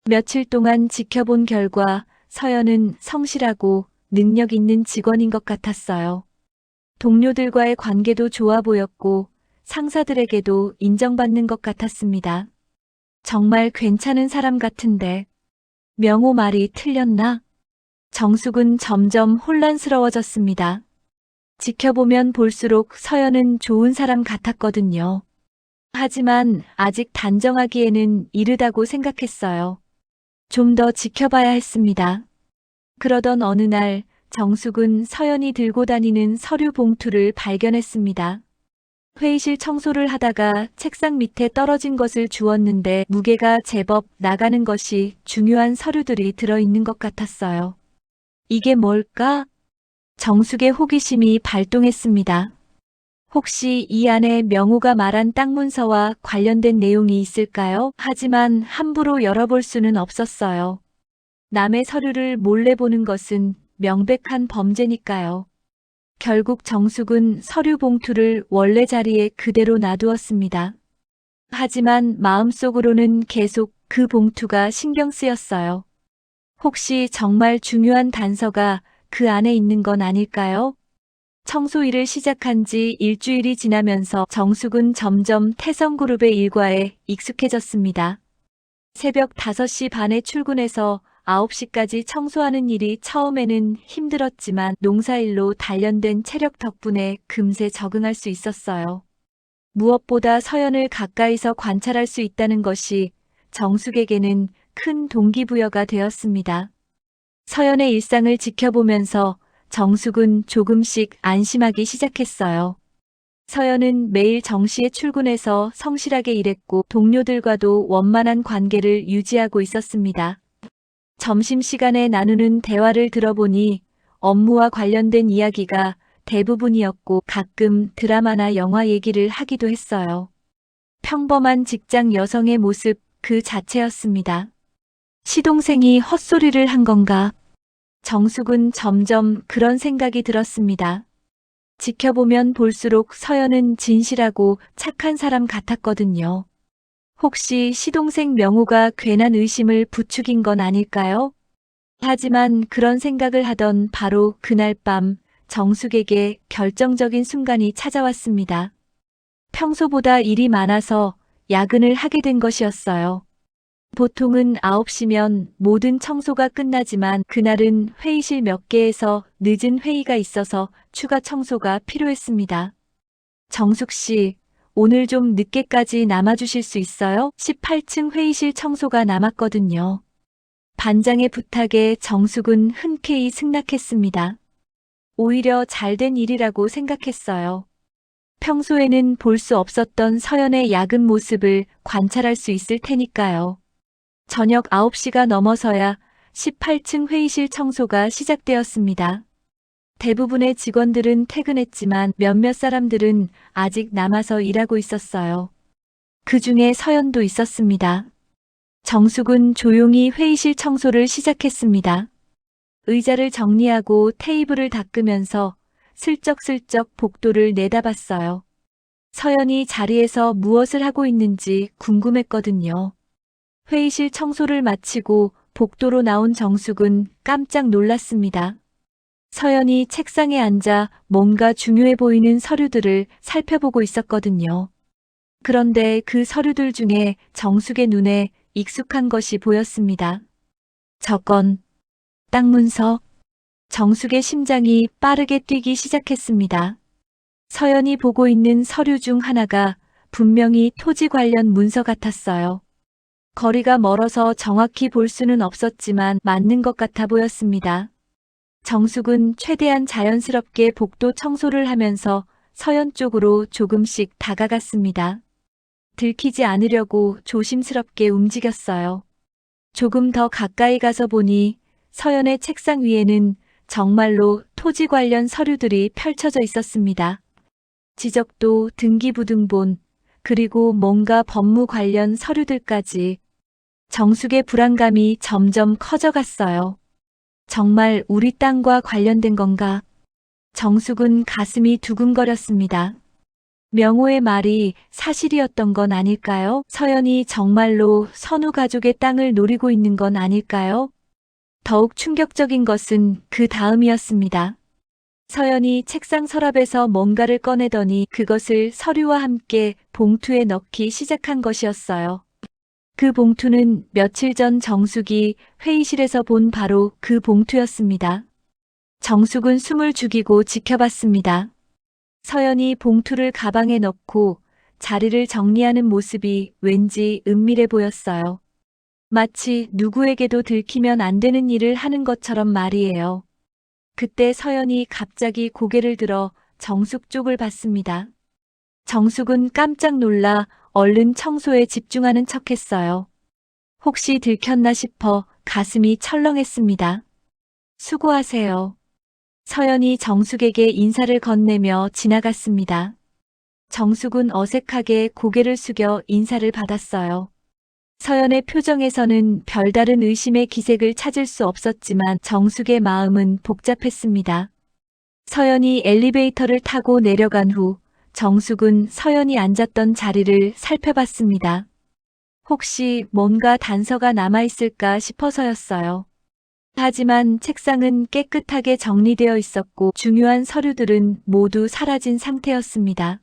며칠 동안 지켜본 결과 서연은 성실하고 능력 있는 직원인 것 같았어요. 동료들과의 관계도 좋아 보였고 상사들에게도 인정받는 것 같았습니다. 정말 괜찮은 사람 같은데 명호 말이 틀렸나? 정숙은 점점 혼란스러워졌습니다. 지켜보면 볼수록 서연은 좋은 사람 같았거든요. 하지만 아직 단정하기에는 이르다고 생각했어요. 좀 더 지켜봐야 했습니다. 그러던 어느 날 정숙은 서연이 들고 다니는 서류 봉투를 발견했습니다. 회의실 청소를 하다가 책상 밑에 떨어진 것을 주웠는데 무게가 제법 나가는 것이 중요한 서류들이 들어있는 것 같았어요. 이게 뭘까? 정숙의 호기심이 발동했습니다. 혹시 이 안에 명호가 말한 땅 문서와 관련된 내용이 있을까요? 하지만 함부로 열어볼 수는 없었어요. 남의 서류를 몰래 보는 것은 명백한 범죄니까요. 결국 정숙은 서류 봉투를 원래 자리에 그대로 놔두었습니다. 하지만 마음속으로는 계속 그 봉투가 신경 쓰였어요. 혹시 정말 중요한 단서가 그 안에 있는 건 아닐까요? 청소 일을 시작한 지 일주일이 지나면서 정숙은 점점 태성그룹의 일과에 익숙해졌습니다. 새벽 5시 반에 출근해서 9시까지 청소하는 일이 처음에는 힘들었지만 농사일로 단련된 체력 덕분에 금세 적응할 수 있었어요. 무엇보다 서연을 가까이서 관찰할 수 있다는 것이 정숙에게는 큰 동기부여가 되었습니다. 서연의 일상을 지켜보면서 정숙은 조금씩 안심하기 시작했어요. 서연은 매일 정시에 출근해서 성실하게 일했고 동료들과도 원만한 관계를 유지하고 있었습니다. 점심시간에 나누는 대화를 들어보니 업무와 관련된 이야기가 대부분이었고 가끔 드라마나 영화 얘기를 하기도 했어요. 평범한 직장 여성의 모습 그 자체였습니다. 시동생이 헛소리를 한 건가? 정숙은 점점 그런 생각이 들었습니다. 지켜보면 볼수록 서연은 진실하고 착한 사람 같았거든요. 혹시 시동생 명호가 괜한 의심을 부추긴 건 아닐까요? 하지만 그런 생각을 하던 바로 그날 밤 정숙에게 결정적인 순간이 찾아왔습니다. 평소보다 일이 많아서 야근을 하게 된 것이었어요. 보통은 9시면 모든 청소가 끝나지만 그날은 회의실 몇 개에서 늦은 회의가 있어서 추가 청소가 필요했습니다. 정숙 씨, 오늘 좀 늦게까지 남아주실 수 있어요? 18층 회의실 청소가 남았거든요. 반장의 부탁에 정숙은 흔쾌히 승낙했습니다. 오히려 잘된 일이라고 생각했어요. 평소에는 볼 수 없었던 서연의 야근 모습을 관찰할 수 있을 테니까요. 저녁 9시가 넘어서야 18층 회의실 청소가 시작되었습니다. 대부분의 직원들은 퇴근했지만 몇몇 사람들은 아직 남아서 일하고 있었어요. 그 중에 서연도 있었습니다. 정숙은 조용히 회의실 청소를 시작했습니다. 의자를 정리하고 테이블을 닦으면서 슬쩍슬쩍 복도를 내다봤어요. 서연이 자리에서 무엇을 하고 있는지 궁금했거든요. 회의실 청소를 마치고 복도로 나온 정숙은 깜짝 놀랐습니다. 서연이 책상에 앉아 뭔가 중요해 보이는 서류들을 살펴보고 있었거든요. 그런데 그 서류들 중에 정숙의 눈에 익숙한 것이 보였습니다. 저건 땅 문서. 정숙의 심장이 빠르게 뛰기 시작했습니다. 서연이 보고 있는 서류 중 하나가 분명히 토지 관련 문서 같았어요. 거리가 멀어서 정확히 볼 수는 없었지만 맞는 것 같아 보였습니다. 정숙은 최대한 자연스럽게 복도 청소를 하면서 서연 쪽으로 조금씩 다가갔습니다. 들키지 않으려고 조심스럽게 움직였어요. 조금 더 가까이 가서 보니 서연의 책상 위에는 정말로 토지 관련 서류들이 펼쳐져 있었습니다. 지적도, 등기부등본, 그리고 뭔가 법무 관련 서류들까지. 정숙의 불안감이 점점 커져갔어요. 정말 우리 땅과 관련된 건가? 정숙은 가슴이 두근거렸습니다. 명호의 말이 사실이었던 건 아닐까요? 서연이 정말로 선우 가족의 땅을 노리고 있는 건 아닐까요? 더욱 충격적인 것은 그 다음이었습니다. 서연이 책상 서랍에서 뭔가를 꺼내더니 그것을 서류와 함께 봉투에 넣기 시작한 것이었어요. 그 봉투는 며칠 전 정숙이 회의실에서 본 바로 그 봉투였습니다. 정숙은 숨을 죽이고 지켜봤습니다. 서연이 봉투를 가방에 넣고 자리를 정리하는 모습이 왠지 은밀해 보였어요. 마치 누구에게도 들키면 안 되는 일을 하는 것처럼 말이에요. 그때 서연이 갑자기 고개를 들어 정숙 쪽을 봤습니다. 정숙은 깜짝 놀라 얼른 청소에 집중하는 척했어요. 혹시 들켰나 싶어 가슴이 철렁했습니다. 수고하세요. 서연이 정숙에게 인사를 건네며 지나갔습니다. 정숙은 어색하게 고개를 숙여 인사를 받았어요. 서연의 표정에서는 별다른 의심의 기색을 찾을 수 없었지만 정숙의 마음은 복잡했습니다. 서연이 엘리베이터를 타고 내려간 후 정숙은 서연이 앉았던 자리를 살펴봤습니다. 혹시 뭔가 단서가 남아있을까 싶어서였어요. 하지만 책상은 깨끗하게 정리되어 있었고 중요한 서류들은 모두 사라진 상태였습니다.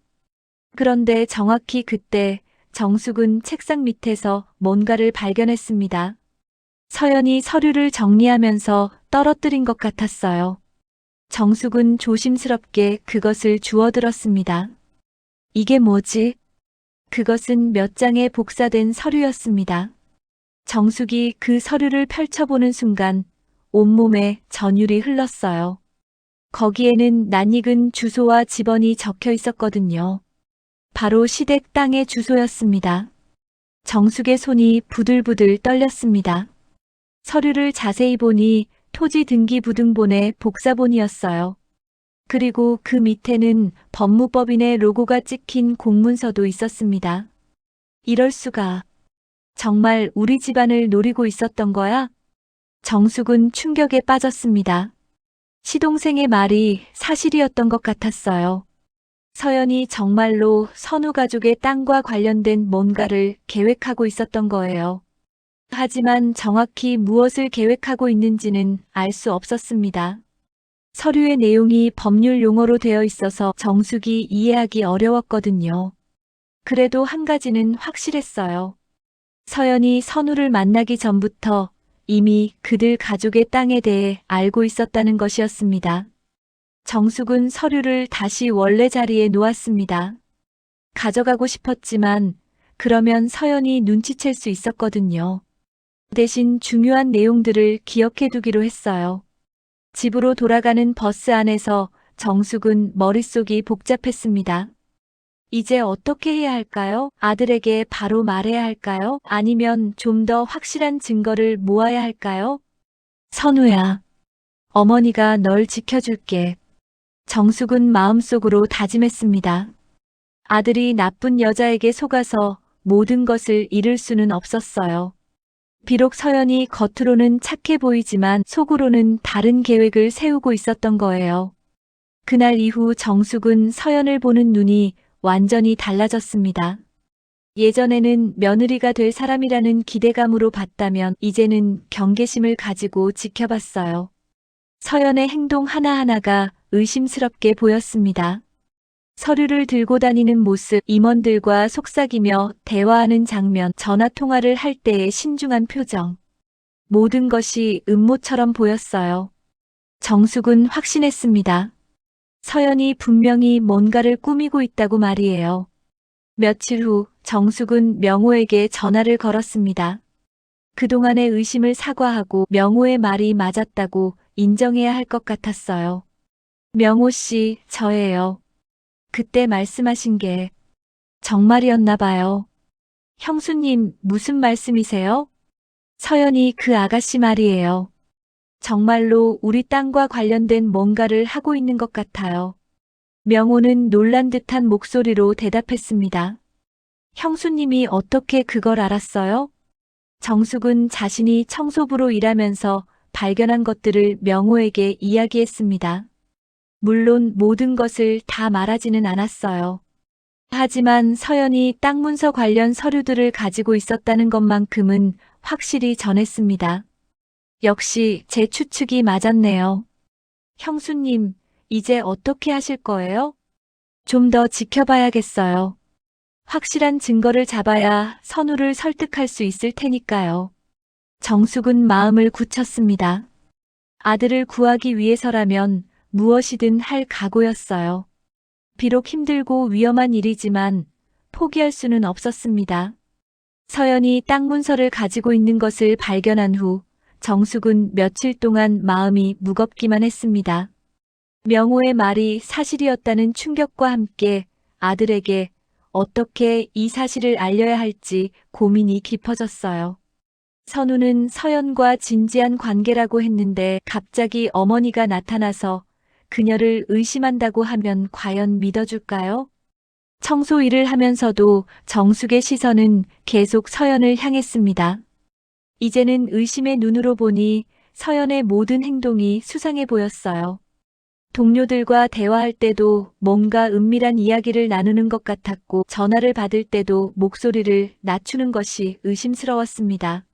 그런데 정확히 그때 정숙은 책상 밑에서 뭔가를 발견했습니다. 서연이 서류를 정리하면서 떨어뜨린 것 같았어요. 정숙은 조심스럽게 그것을 주워들었습니다. 이게 뭐지? 그것은 몇 장의 복사된 서류였습니다. 정숙이 그 서류를 펼쳐보는 순간 온몸에 전율이 흘렀어요. 거기에는 낯익은 주소와 집번이 적혀 있었거든요. 바로 시댁 땅의 주소였습니다. 정숙의 손이 부들부들 떨렸습니다. 서류를 자세히 보니 토지 등기부등본의 복사본이었어요. 그리고 그 밑에는 법무법인의 로고가 찍힌 공문서도 있었습니다. 이럴 수가. 정말 우리 집안을 노리고 있었던 거야? 정숙은 충격에 빠졌습니다. 시동생의 말이 사실이었던 것 같았어요. 서연이 정말로 선우 가족의 땅과 관련된 뭔가를 계획하고 있었던 거예요. 하지만 정확히 무엇을 계획하고 있는지는 알 수 없었습니다. 서류의 내용이 법률 용어로 되어 있어서 정숙이 이해하기 어려웠거든요. 그래도 한 가지는 확실했어요. 서연이 선우를 만나기 전부터 이미 그들 가족의 땅에 대해 알고 있었다는 것이었습니다. 정숙은 서류를 다시 원래 자리에 놓았습니다. 가져가고 싶었지만 그러면 서연이 눈치챌 수 있었거든요. 대신 중요한 내용들을 기억해 두기로 했어요. 집으로 돌아가는 버스 안에서 정숙은 머릿속이 복잡했습니다. 이제 어떻게 해야 할까요? 아들에게 바로 말해야 할까요? 아니면 좀 더 확실한 증거를 모아야 할까요? 선우야, 어머니가 널 지켜줄게. 정숙은 마음속으로 다짐했습니다. 아들이 나쁜 여자에게 속아서 모든 것을 잃을 수는 없었어요. 비록 서연이 겉으로는 착해 보이지만 속으로는 다른 계획을 세우고 있었던 거예요. 그날 이후 정숙은 서연을 보는 눈이 완전히 달라졌습니다. 예전에는 며느리가 될 사람이라는 기대감으로 봤다면 이제는 경계심을 가지고 지켜봤어요. 서연의 행동 하나하나가 의심스럽게 보였습니다. 서류를 들고 다니는 모습, 임원들과 속삭이며 대화하는 장면, 전화통화를 할 때의 신중한 표정. 모든 것이 음모처럼 보였어요. 정숙은 확신했습니다. 서연이 분명히 뭔가를 꾸미고 있다고 말이에요. 며칠 후 정숙은 명호에게 전화를 걸었습니다. 그동안의 의심을 사과하고 명호의 말이 맞았다고 인정해야 할 것 같았어요. 명호 씨, 저예요. 그때 말씀하신 게 정말이었나 봐요. 형수님, 무슨 말씀이세요? 서연이 그 아가씨 말이에요. 정말로 우리 땅과 관련된 뭔가를 하고 있는 것 같아요. 명호는 놀란 듯한 목소리로 대답했습니다. 형수님이 어떻게 그걸 알았어요? 정숙은 자신이 청소부로 일하면서 발견한 것들을 명호에게 이야기했습니다. 물론 모든 것을 다 말하지는 않았어요. 하지만 서연이 땅 문서 관련 서류들을 가지고 있었다는 것만큼은 확실히 전했습니다. 역시 제 추측이 맞았네요. 형수님, 이제 어떻게 하실 거예요? 좀 더 지켜봐야겠어요. 확실한 증거를 잡아야 선우를 설득할 수 있을 테니까요. 정숙은 마음을 굳혔습니다. 아들을 구하기 위해서라면 무엇이든 할 각오였어요. 비록 힘들고 위험한 일이지만 포기할 수는 없었습니다. 서연이 땅 문서를 가지고 있는 것을 발견한 후 정숙은 며칠 동안 마음이 무겁기만 했습니다. 명호의 말이 사실이었다는 충격과 함께 아들에게 어떻게 이 사실을 알려야 할지 고민이 깊어졌어요. 선우는 서연과 진지한 관계라고 했는데 갑자기 어머니가 나타나서 그녀를 의심한다고 하면 과연 믿어줄까요? 청소 일을 하면서도 정숙의 시선은 계속 서연을 향했습니다. 이제는 의심의 눈으로 보니 서연의 모든 행동이 수상해 보였어요. 동료들과 대화할 때도 뭔가 은밀한 이야기를 나누는 것 같았고 전화를 받을 때도 목소리를 낮추는 것이 의심스러웠습니다.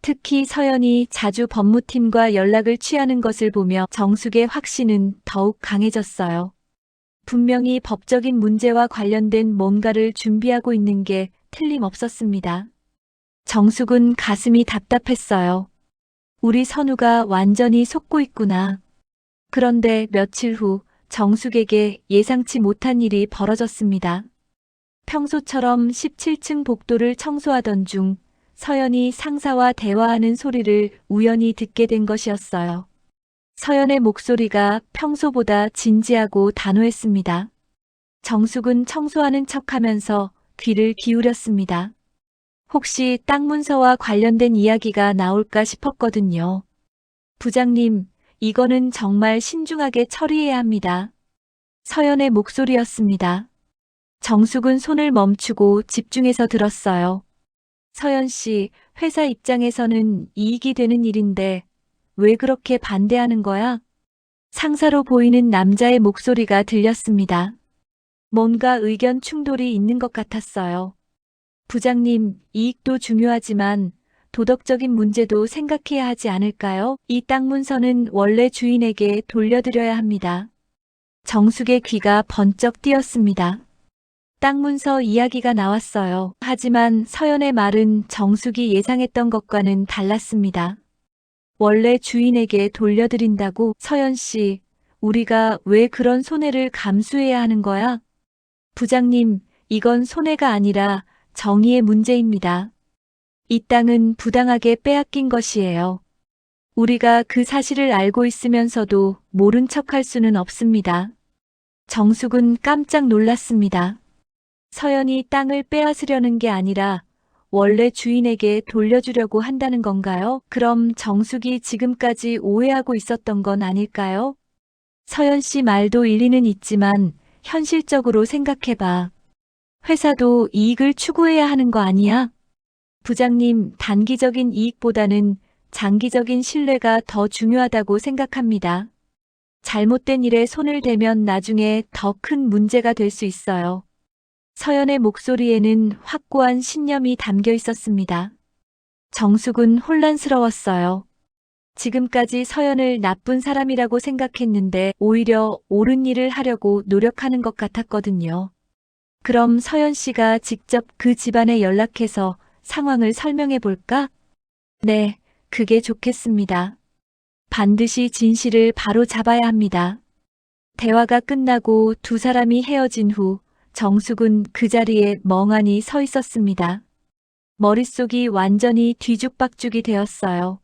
특히 서연이 자주 법무팀과 연락을 취하는 것을 보며 정숙의 확신은 더욱 강해졌어요. 분명히 법적인 문제와 관련된 뭔가를 준비하고 있는 게 틀림없었습니다. 정숙은 가슴이 답답했어요. 우리 선우가 완전히 속고 있구나. 그런데 며칠 후 정숙에게 예상치 못한 일이 벌어졌습니다. 평소처럼 17층 복도를 청소하던 중 서연이 상사와 대화하는 소리를 우연히 듣게 된 것이었어요. 서연의 목소리가 평소보다 진지하고 단호했습니다. 정숙은 청소하는 척하면서 귀를 기울였습니다. 혹시 땅 문서와 관련된 이야기가 나올까 싶었거든요. 부장님, 이거는 정말 신중하게 처리해야 합니다. 서연의 목소리였습니다. 정숙은 손을 멈추고 집중해서 들었어요. 서연 씨, 회사 입장에서는 이익이 되는 일인데 왜 그렇게 반대하는 거야? 상사로 보이는 남자의 목소리가 들렸습니다. 뭔가 의견 충돌이 있는 것 같았어요. 부장님, 이익도 중요하지만 도덕적인 문제도 생각해야 하지 않을까요? 이 땅 문서는 원래 주인에게 돌려드려야 합니다. 정숙의 귀가 번쩍 뜨였습니다. 땅 문서 이야기가 나왔어요. 하지만 서연의 말은 정숙이 예상했던 것과는 달랐습니다. 원래 주인에게 돌려드린다고? 서연 씨, 우리가 왜 그런 손해를 감수해야 하는 거야? 부장님, 이건 손해가 아니라 정의의 문제입니다. 이 땅은 부당하게 빼앗긴 것이에요. 우리가 그 사실을 알고 있으면서도 모른 척할 수는 없습니다. 정숙은 깜짝 놀랐습니다. 서연이 땅을 빼앗으려는 게 아니라 원래 주인에게 돌려주려고 한다는 건가요? 그럼 정숙이 지금까지 오해하고 있었던 건 아닐까요? 서연 씨 말도 일리는 있지만 현실적으로 생각해봐. 회사도 이익을 추구해야 하는 거 아니야? 부장님, 단기적인 이익보다는 장기적인 신뢰가 더 중요하다고 생각합니다. 잘못된 일에 손을 대면 나중에 더 큰 문제가 될 수 있어요. 서연의 목소리에는 확고한 신념이 담겨 있었습니다. 정숙은 혼란스러웠어요. 지금까지 서연을 나쁜 사람이라고 생각했는데 오히려 옳은 일을 하려고 노력하는 것 같았거든요. 그럼 서연 씨가 직접 그 집안에 연락해서 상황을 설명해 볼까? 네, 그게 좋겠습니다. 반드시 진실을 바로 잡아야 합니다. 대화가 끝나고 두 사람이 헤어진 후 정숙은 그 자리에 멍하니 서 있었습니다. 머릿속이 완전히 뒤죽박죽이 되었어요.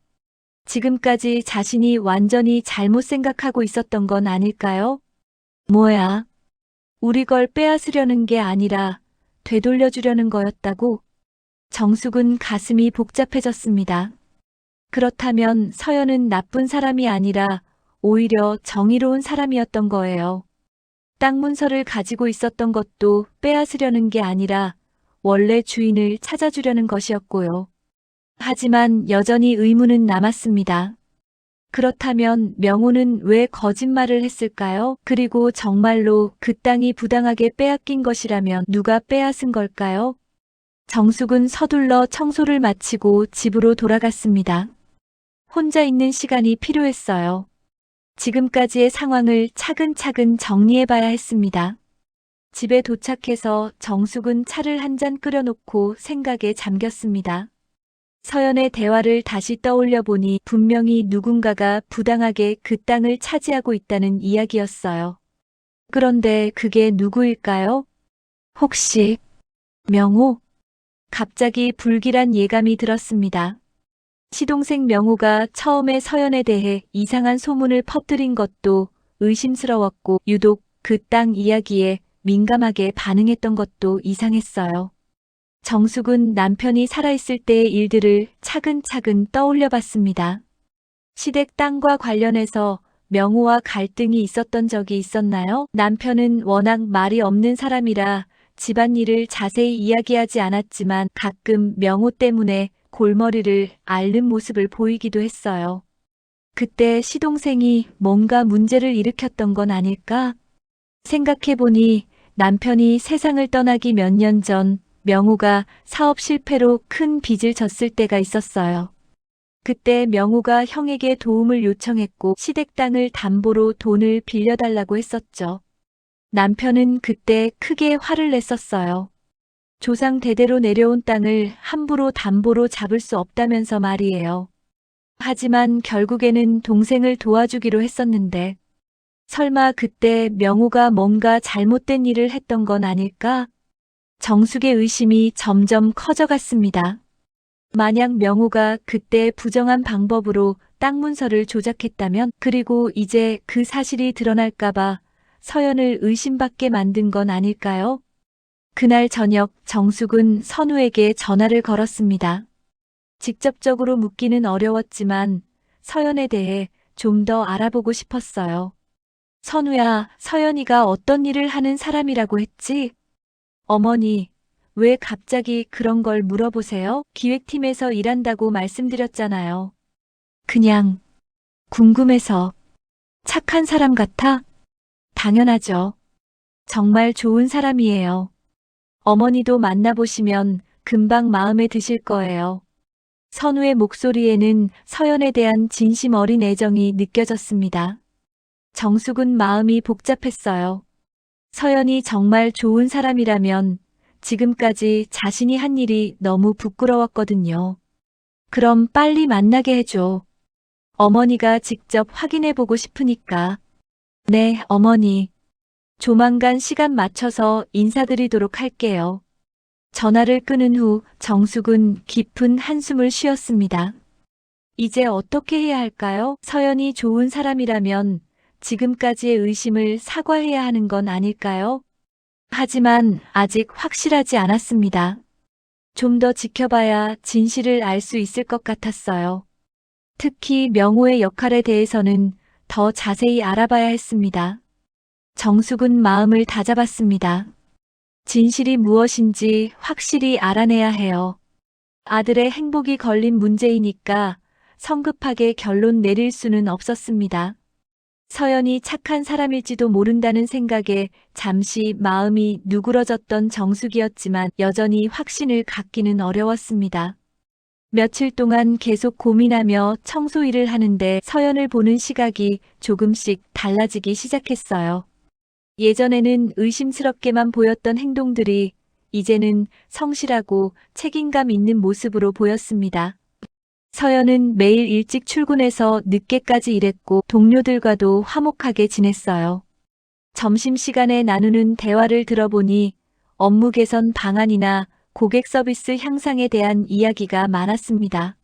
지금까지 자신이 완전히 잘못 생각하고 있었던 건 아닐까요? 뭐야? 우리 걸 빼앗으려는 게 아니라 되돌려주려는 거였다고? 정숙은 가슴이 복잡해졌습니다. 그렇다면 서연은 나쁜 사람이 아니라 오히려 정의로운 사람이었던 거예요. 땅 문서를 가지고 있었던 것도 빼앗으려는 게 아니라 원래 주인을 찾아주려는 것이었고요. 하지만 여전히 의문은 남았습니다. 그렇다면 명호는 왜 거짓말을 했을까요? 그리고 정말로 그 땅이 부당하게 빼앗긴 것이라면 누가 빼앗은 걸까요? 정숙은 서둘러 청소를 마치고 집으로 돌아갔습니다. 혼자 있는 시간이 필요했어요. 지금까지의 상황을 차근차근 정리해봐야 했습니다. 집에 도착해서 정숙은 차를 한 잔 끓여놓고 생각에 잠겼습니다. 서연의 대화를 다시 떠올려 보니 분명히 누군가가 부당하게 그 땅을 차지하고 있다는 이야기였어요. 그런데 그게 누구일까요? 혹시 명호? 갑자기 불길한 예감이 들었습니다. 시동생 명호가 처음에 서연에 대해 이상한 소문을 퍼뜨린 것도 의심스러웠고 유독 그 땅 이야기에 민감하게 반응했던 것도 이상했어요. 정숙은 남편이 살아있을 때의 일들을 차근차근 떠올려 봤습니다. 시댁 땅과 관련해서 명호와 갈등이 있었던 적이 있었나요? 남편은 워낙 말이 없는 사람이라 집안일을 자세히 이야기하지 않았지만 가끔 명호 때문에 골머리를 앓는 모습을 보이기도 했어요. 그때 시동생이 뭔가 문제를 일으켰던 건 아닐까? 생각해보니 남편이 세상을 떠나기 몇 년 전 명호가 사업 실패로 큰 빚을 졌을 때가 있었어요. 그때 명호가 형에게 도움을 요청했고 시댁 땅을 담보로 돈을 빌려달라고 했었죠. 남편은 그때 크게 화를 냈었어요. 조상 대대로 내려온 땅을 함부로 담보로 잡을 수 없다면서 말이에요. 하지만 결국에는 동생을 도와주기로 했었는데 설마 그때 명호가 뭔가 잘못된 일을 했던 건 아닐까? 정숙의 의심이 점점 커져갔습니다. 만약 명호가 그때 부정한 방법으로 땅 문서를 조작했다면 그리고 이제 그 사실이 드러날까봐 서연을 의심받게 만든 건 아닐까요? 그날 저녁 정숙은 선우에게 전화를 걸었습니다. 직접적으로 묻기는 어려웠지만 서연에 대해 좀 더 알아보고 싶었어요. 선우야, 서연이가 어떤 일을 하는 사람이라고 했지? 어머니, 왜 갑자기 그런 걸 물어보세요? 기획팀에서 일한다고 말씀드렸잖아요. 그냥 궁금해서. 착한 사람 같아? 당연하죠. 정말 좋은 사람이에요. 어머니도 만나보시면 금방 마음에 드실 거예요. 선우의 목소리에는 서연에 대한 진심 어린 애정이 느껴졌습니다. 정숙은 마음이 복잡했어요. 서연이 정말 좋은 사람이라면 지금까지 자신이 한 일이 너무 부끄러웠거든요. 그럼 빨리 만나게 해줘. 어머니가 직접 확인해보고 싶으니까. 네, 어머니. 조만간 시간 맞춰서 인사드리도록 할게요. 전화를 끊은 후 정숙은 깊은 한숨을 쉬었습니다. 이제 어떻게 해야 할까요? 서연이 좋은 사람이라면 지금까지의 의심을 사과해야 하는 건 아닐까요? 하지만 아직 확실하지 않았습니다. 좀 더 지켜봐야 진실을 알 수 있을 것 같았어요. 특히 명호의 역할에 대해서는 더 자세히 알아봐야 했습니다. 정숙은 마음을 다잡았습니다. 진실이 무엇인지 확실히 알아내야 해요. 아들의 행복이 걸린 문제이니까 성급하게 결론 내릴 수는 없었습니다. 서연이 착한 사람일지도 모른다는 생각에 잠시 마음이 누그러졌던 정숙이었지만 여전히 확신을 갖기는 어려웠습니다. 며칠 동안 계속 고민하며 청소 일을 하는데 서연을 보는 시각이 조금씩 달라지기 시작했어요. 예전에는 의심스럽게만 보였던 행동들이 이제는 성실하고 책임감 있는 모습으로 보였습니다. 서연은 매일 일찍 출근해서 늦게까지 일했고 동료들과도 화목하게 지냈어요. 점심시간에 나누는 대화를 들어보니 업무 개선 방안이나 고객 서비스 향상에 대한 이야기가 많았습니다.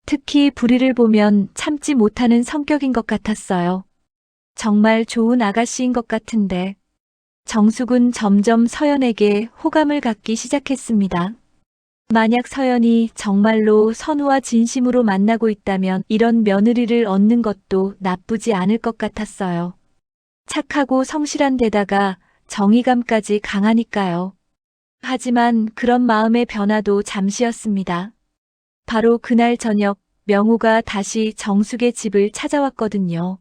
특히 불의를 보면 참지 못하는 성격인 것 같았어요. 정말 좋은 아가씨인 것 같은데. 정숙은 점점 서연에게 호감을 갖기 시작했습니다. 만약 서연이 정말로 선우와 진심으로 만나고 있다면 이런 며느리를 얻는 것도 나쁘지 않을 것 같았어요. 착하고 성실한 데다가 정의감까지 강하니까요. 하지만 그런 마음의 변화도 잠시였습니다. 바로 그날 저녁 명호가 다시 정숙의 집을 찾아왔거든요.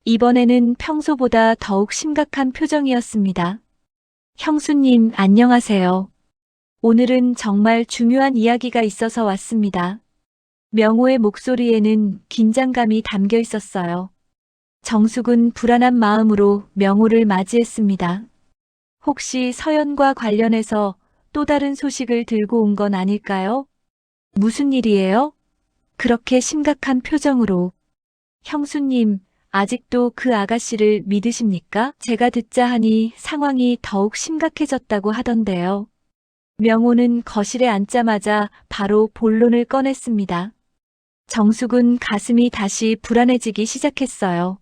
이번에는 평소보다 더욱 심각한 표정이었습니다. 형수님, 안녕하세요. 오늘은 정말 중요한 이야기가 있어서 왔습니다. 명호의 목소리에는 긴장감이 담겨 있었어요. 정숙은 불안한 마음으로 명호를 맞이했습니다. 혹시 서연과 관련해서 또 다른 소식을 들고 온 건 아닐까요? 무슨 일이에요? 그렇게 심각한 표정으로. 형수님, 아직도 그 아가씨를 믿으십니까? 제가 듣자 하니 상황이 더욱 심각해졌다고 하던데요. 명호는 거실에 앉자마자 바로 본론을 꺼냈습니다. 정숙은 가슴이 다시 불안해지기 시작했어요.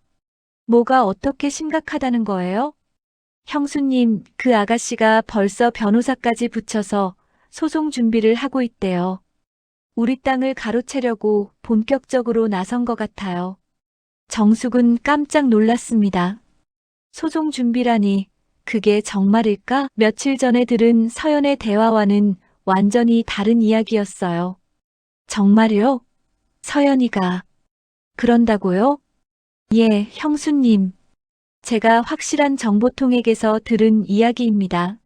뭐가 어떻게 심각하다는 거예요? 형수님, 그 아가씨가 벌써 변호사까지 붙여서 소송 준비를 하고 있대요. 우리 땅을 가로채려고 본격적으로 나선 것 같아요. 정숙은 깜짝 놀랐습니다. 소송 준비라니, 그게 정말일까? 며칠 전에 들은 서연의 대화와는 완전히 다른 이야기였어요. 정말요? 서연이가 그런다고요? 예, 형수님. 제가 확실한 정보통에게서 들은 이야기입니다.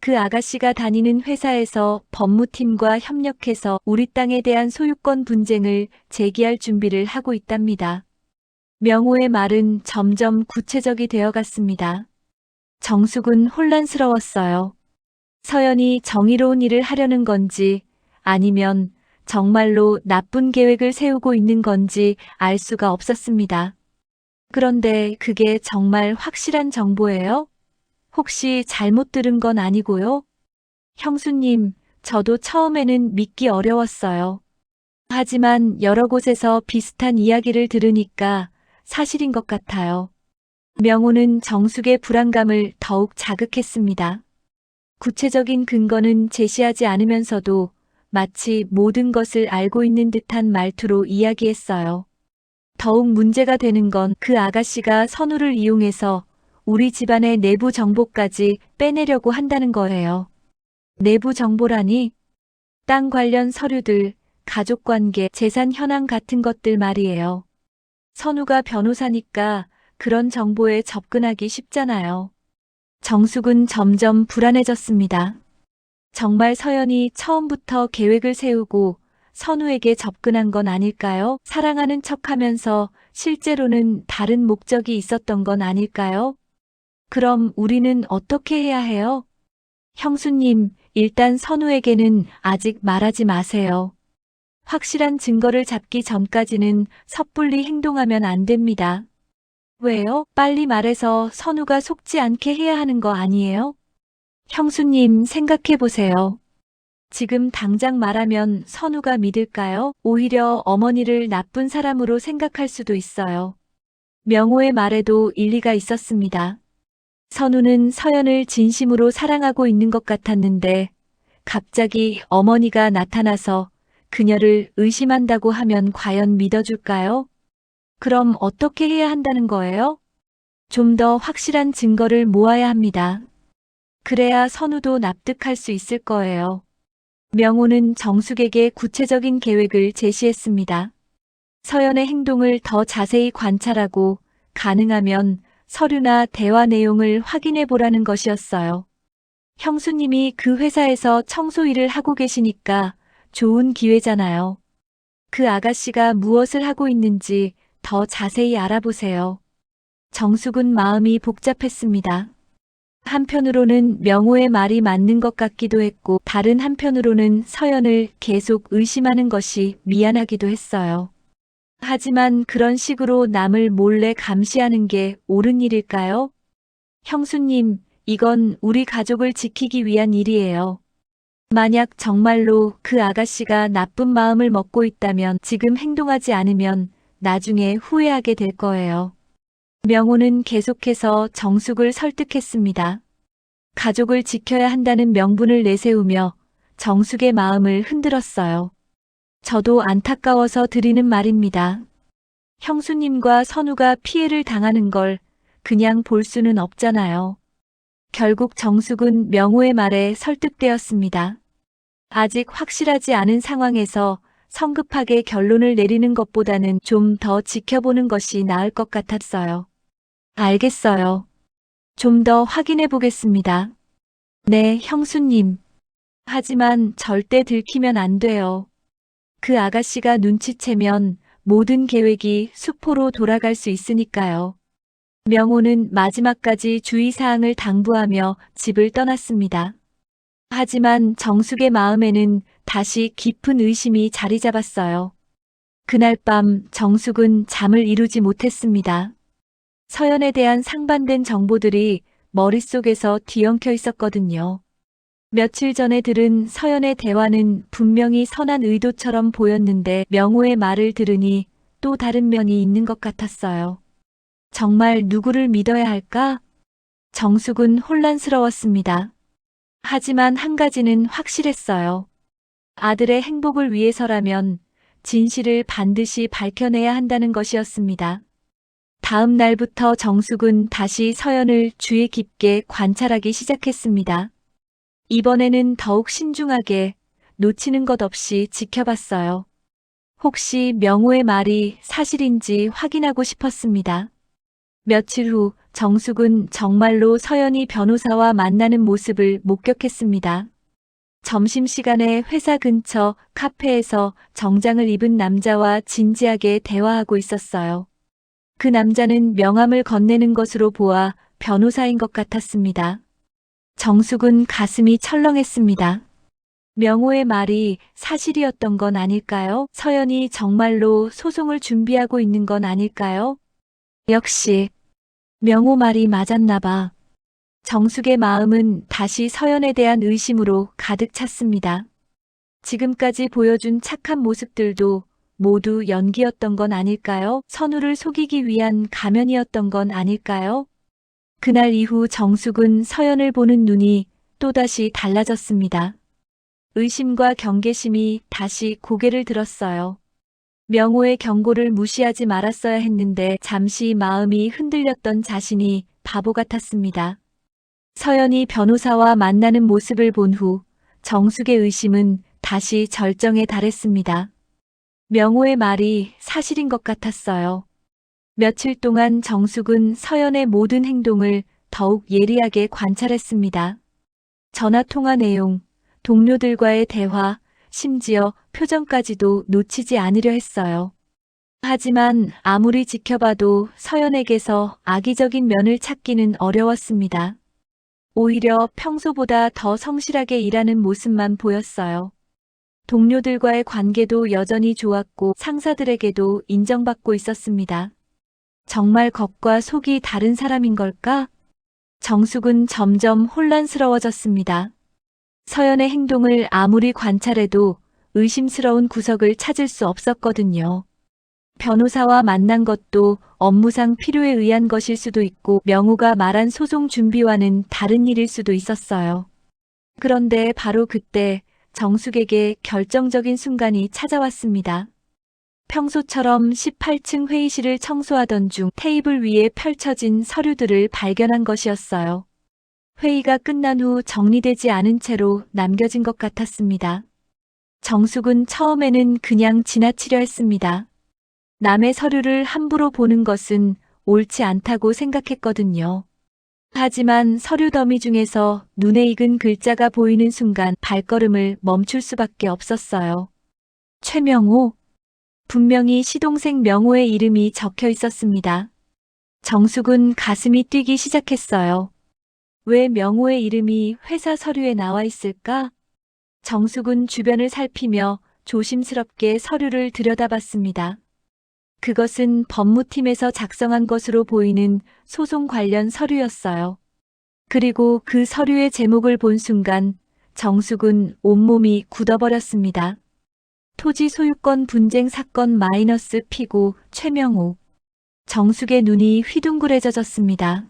그 아가씨가 다니는 회사에서 법무팀과 협력해서 우리 땅에 대한 소유권 분쟁을 제기할 준비를 하고 있답니다. 명호의 말은 점점 구체적이 되어갔습니다. 정숙은 혼란스러웠어요. 서연이 정의로운 일을 하려는 건지 아니면 정말로 나쁜 계획을 세우고 있는 건지 알 수가 없었습니다. 그런데 그게 정말 확실한 정보예요? 혹시 잘못 들은 건 아니고요? 형수님, 저도 처음에는 믿기 어려웠어요. 하지만 여러 곳에서 비슷한 이야기를 들으니까 사실인 것 같아요. 명호는 정숙의 불안감을 더욱 자극했습니다. 구체적인 근거는 제시하지 않으면서도 마치 모든 것을 알고 있는 듯한 말투로 이야기했어요. 더욱 문제가 되는 건 그 아가씨가 선우를 이용해서 우리 집안의 내부 정보까지 빼내려고 한다는 거예요. 내부 정보라니? 땅 관련 서류들, 가족관계, 재산 현황 같은 것들 말이에요. 선우가 변호사니까 그런 정보에 접근하기 쉽잖아요. 정숙은 점점 불안해졌습니다. 정말 서연이 처음부터 계획을 세우고 선우에게 접근한 건 아닐까요? 사랑하는 척하면서 실제로는 다른 목적이 있었던 건 아닐까요? 그럼 우리는 어떻게 해야 해요? 형수님, 일단 선우에게는 아직 말하지 마세요. 확실한 증거를 잡기 전까지는 섣불리 행동하면 안 됩니다. 왜요? 빨리 말해서 선우가 속지 않게 해야 하는 거 아니에요? 형수님, 생각해 보세요. 지금 당장 말하면 선우가 믿을까요? 오히려 어머니를 나쁜 사람으로 생각할 수도 있어요. 명호의 말에도 일리가 있었습니다. 선우는 서연을 진심으로 사랑하고 있는 것 같았는데 갑자기 어머니가 나타나서 그녀를 의심한다고 하면 과연 믿어줄까요? 그럼 어떻게 해야 한다는 거예요? 좀 더 확실한 증거를 모아야 합니다. 그래야 선우도 납득할 수 있을 거예요. 명호는 정숙에게 구체적인 계획을 제시했습니다. 서연의 행동을 더 자세히 관찰하고 가능하면 서류나 대화 내용을 확인해 보라는 것이었어요. 형수님이 그 회사에서 청소 일을 하고 계시니까 좋은 기회잖아요. 그 아가씨가 무엇을 하고 있는지 더 자세히 알아보세요. 정숙은 마음이 복잡했습니다. 한편으로는 명호의 말이 맞는 것 같기도 했고 다른 한편으로는 서연을 계속 의심하는 것이 미안하기도 했어요. 하지만 그런 식으로 남을 몰래 감시하는 게 옳은 일일까요? 형수님, 이건 우리 가족을 지키기 위한 일이에요. 만약 정말로 그 아가씨가 나쁜 마음을 먹고 있다면 지금 행동하지 않으면 나중에 후회하게 될 거예요. 명호는 계속해서 정숙을 설득했습니다. 가족을 지켜야 한다는 명분을 내세우며 정숙의 마음을 흔들었어요. 저도 안타까워서 드리는 말입니다. 형수님과 선우가 피해를 당하는 걸 그냥 볼 수는 없잖아요. 결국 정숙은 명호의 말에 설득되었습니다. 아직 확실하지 않은 상황에서 성급하게 결론을 내리는 것보다는 좀 더 지켜보는 것이 나을 것 같았어요. 알겠어요. 좀 더 확인해 보겠습니다. 네, 형수님. 하지만 절대 들키면 안 돼요. 그 아가씨가 눈치채면 모든 계획이 수포로 돌아갈 수 있으니까요. 명호는 마지막까지 주의사항을 당부하며 집을 떠났습니다. 하지만 정숙의 마음에는 다시 깊은 의심이 자리 잡았어요. 그날 밤 정숙은 잠을 이루지 못했습니다. 서연에 대한 상반된 정보들이 머릿속에서 뒤엉켜 있었거든요. 며칠 전에 들은 서연의 대화는 분명히 선한 의도처럼 보였는데 명호의 말을 들으니 또 다른 면이 있는 것 같았어요. 정말 누구를 믿어야 할까? 정숙은 혼란스러웠습니다. 하지만 한 가지는 확실했어요. 아들의 행복을 위해서라면 진실을 반드시 밝혀내야 한다는 것이었습니다. 다음 날부터 정숙은 다시 서연을 주의 깊게 관찰하기 시작했습니다. 이번에는 더욱 신중하게 놓치는 것 없이 지켜봤어요. 혹시 명호의 말이 사실인지 확인하고 싶었습니다. 며칠 후 정숙은 정말로 서연이 변호사와 만나는 모습을 목격했습니다. 점심시간에 회사 근처 카페에서 정장을 입은 남자와 진지하게 대화하고 있었어요. 그 남자는 명함을 건네는 것으로 보아 변호사인 것 같았습니다. 정숙은 가슴이 철렁했습니다. 명호의 말이 사실이었던 건 아닐까요? 서연이 정말로 소송을 준비하고 있는 건 아닐까요? 역시 명호 말이 맞았나 봐. 정숙의 마음은 다시 서연에 대한 의심으로 가득 찼습니다. 지금까지 보여준 착한 모습들도 모두 연기였던 건 아닐까요? 선우를 속이기 위한 가면이었던 건 아닐까요? 그날 이후 정숙은 서연을 보는 눈이 또다시 달라졌습니다. 의심과 경계심이 다시 고개를 들었어요. 명호의 경고를 무시하지 말았어야 했는데 잠시 마음이 흔들렸던 자신이 바보 같았습니다. 서연이 변호사와 만나는 모습을 본 후 정숙의 의심은 다시 절정에 달했습니다. 명호의 말이 사실인 것 같았어요. 며칠 동안 정숙은 서연의 모든 행동을 더욱 예리하게 관찰했습니다. 전화통화 내용, 동료들과의 대화, 심지어 표정까지도 놓치지 않으려 했어요. 하지만 아무리 지켜봐도 서연에게서 악의적인 면을 찾기는 어려웠습니다. 오히려 평소보다 더 성실하게 일하는 모습만 보였어요. 동료들과의 관계도 여전히 좋았고 상사들에게도 인정받고 있었습니다. 정말 겉과 속이 다른 사람인 걸까? 정숙은 점점 혼란스러워졌습니다. 서연의 행동을 아무리 관찰해도 의심스러운 구석을 찾을 수 없었거든요. 변호사와 만난 것도 업무상 필요에 의한 것일 수도 있고 명호가 말한 소송 준비와는 다른 일일 수도 있었어요. 그런데 바로 그때 정숙에게 결정적인 순간이 찾아왔습니다. 평소처럼 18층 회의실을 청소하던 중 테이블 위에 펼쳐진 서류들을 발견한 것이었어요. 회의가 끝난 후 정리되지 않은 채로 남겨진 것 같았습니다. 정숙은 처음에는 그냥 지나치려 했습니다. 남의 서류를 함부로 보는 것은 옳지 않다고 생각했거든요. 하지만 서류 더미 중에서 눈에 익은 글자가 보이는 순간 발걸음을 멈출 수밖에 없었어요. 최명호. 분명히 시동생 명호의 이름이 적혀 있었습니다. 정숙은 가슴이 뛰기 시작했어요. 왜 명호의 이름이 회사 서류에 나와 있을까? 정숙은 주변을 살피며 조심스럽게 서류를 들여다봤습니다. 그것은 법무팀에서 작성한 것으로 보이는 소송 관련 서류였어요. 그리고 그 서류의 제목을 본 순간 정숙은 온몸이 굳어버렸습니다. 토지 소유권 분쟁 사건 마이너스 피고 최명호. 정숙의 눈이 휘둥그레져졌습니다.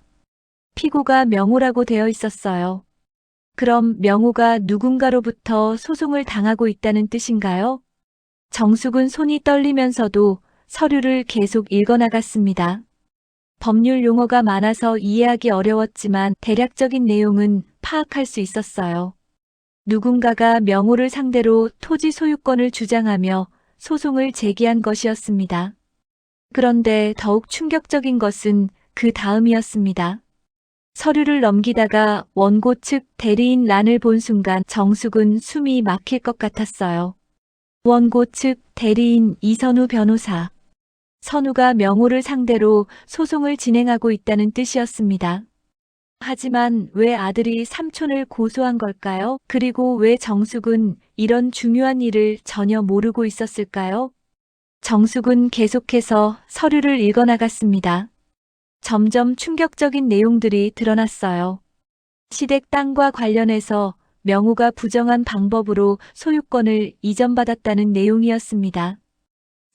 피고가 명호라고 되어 있었어요. 그럼 명호가 누군가로부터 소송을 당하고 있다는 뜻인가요? 정숙은 손이 떨리면서도 서류를 계속 읽어나갔습니다. 법률 용어가 많아서 이해하기 어려웠지만 대략적인 내용은 파악할 수 있었어요. 누군가가 명호를 상대로 토지 소유권을 주장하며 소송을 제기한 것이었습니다. 그런데 더욱 충격적인 것은 그 다음이었습니다. 서류를 넘기다가 원고 측 대리인 란을 본 순간 정숙은 숨이 막힐 것 같았어요. 원고 측 대리인 이선우 변호사. 선우가 명호를 상대로 소송을 진행하고 있다는 뜻이었습니다. 하지만 왜 아들이 삼촌을 고소한 걸까요? 그리고 왜 정숙은 이런 중요한 일을 전혀 모르고 있었을까요? 정숙은 계속해서 서류를 읽어나갔습니다. 점점 충격적인 내용들이 드러났어요. 시댁 땅과 관련해서 명호가 부정한 방법으로 소유권을 이전받았다는 내용이었습니다.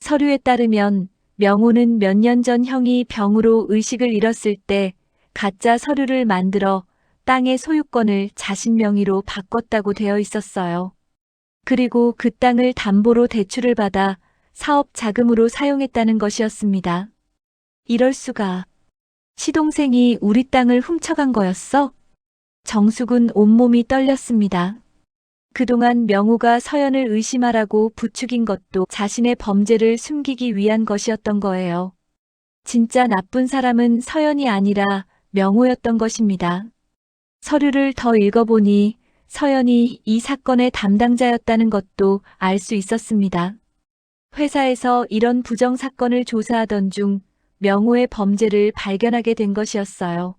서류에 따르면 명호는 몇 년 전 형이 병으로 의식을 잃었을 때 가짜 서류를 만들어 땅의 소유권을 자신 명의로 바꿨다고 되어 있었어요. 그리고 그 땅을 담보로 대출을 받아 사업 자금으로 사용했다는 것이었습니다. 이럴 수가. 시동생이 우리 땅을 훔쳐간 거였어? 정숙은 온몸이 떨렸습니다. 그동안 명호가 서연을 의심하라고 부추긴 것도 자신의 범죄를 숨기기 위한 것이었던 거예요. 진짜 나쁜 사람은 서연이 아니라 명호였던 것입니다. 서류를 더 읽어보니 서연이 이 사건의 담당자였다는 것도 알 수 있었습니다. 회사에서 이런 부정 사건을 조사하던 중 명호의 범죄를 발견하게 된 것이었어요.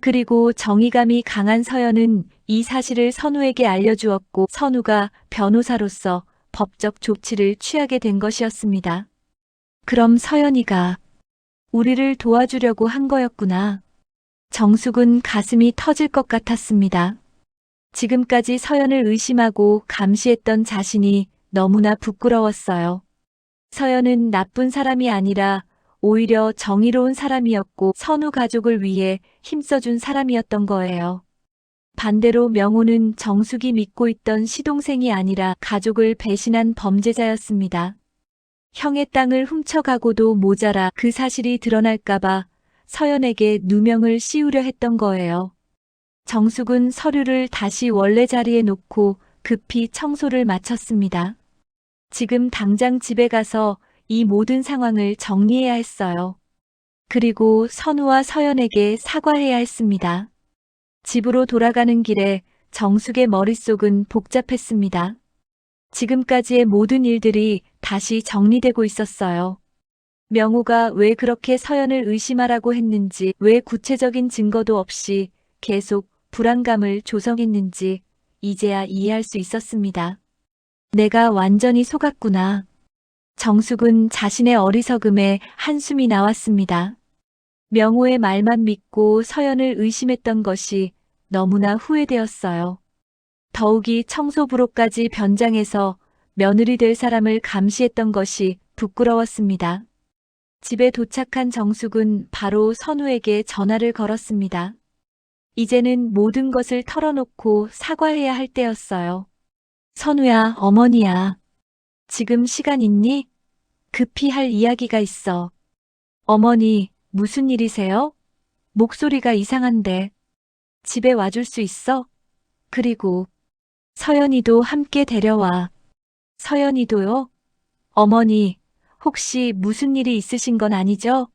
그리고 정의감이 강한 서연은 이 사실을 선우에게 알려주었고 선우가 변호사로서 법적 조치를 취하게 된 것이었습니다. 그럼 서연이가 우리를 도와주려고 한 거였구나. 정숙은 가슴이 터질 것 같았습니다. 지금까지 서연을 의심하고 감시했던 자신이 너무나 부끄러웠어요. 서연은 나쁜 사람이 아니라 오히려 정의로운 사람이었고 선우 가족을 위해 힘써준 사람이었던 거예요. 반대로 명호는 정숙이 믿고 있던 시동생이 아니라 가족을 배신한 범죄자였습니다. 형의 땅을 훔쳐가고도 모자라 그 사실이 드러날까봐 서연에게 누명을 씌우려 했던 거예요. 정숙은 서류를 다시 원래 자리에 놓고 급히 청소를 마쳤습니다. 지금 당장 집에 가서 이 모든 상황을 정리해야 했어요. 그리고 선우와 서연에게 사과해야 했습니다. 집으로 돌아가는 길에 정숙의 머릿속은 복잡했습니다. 지금까지의 모든 일들이 다시 정리되고 있었어요. 명호가 왜 그렇게 서연을 의심하라고 했는지, 왜 구체적인 증거도 없이 계속 불안감을 조성했는지 이제야 이해할 수 있었습니다. 내가 완전히 속았구나. 정숙은 자신의 어리석음에 한숨이 나왔습니다. 명호의 말만 믿고 서연을 의심했던 것이 너무나 후회되었어요. 더욱이 청소부로까지 변장해서 며느리 될 사람을 감시했던 것이 부끄러웠습니다. 집에 도착한 정숙은 바로 선우에게 전화를 걸었습니다. 이제는 모든 것을 털어놓고 사과해야 할 때였어요. 선우야, 어머니야. 지금 시간 있니? 급히 할 이야기가 있어. 어머니, 무슨 일이세요? 목소리가 이상한데. 집에 와줄 수 있어? 그리고 서연이도 함께 데려와. 서연이도요? 어머니, 혹시 무슨 일이 있으신 건 아니죠?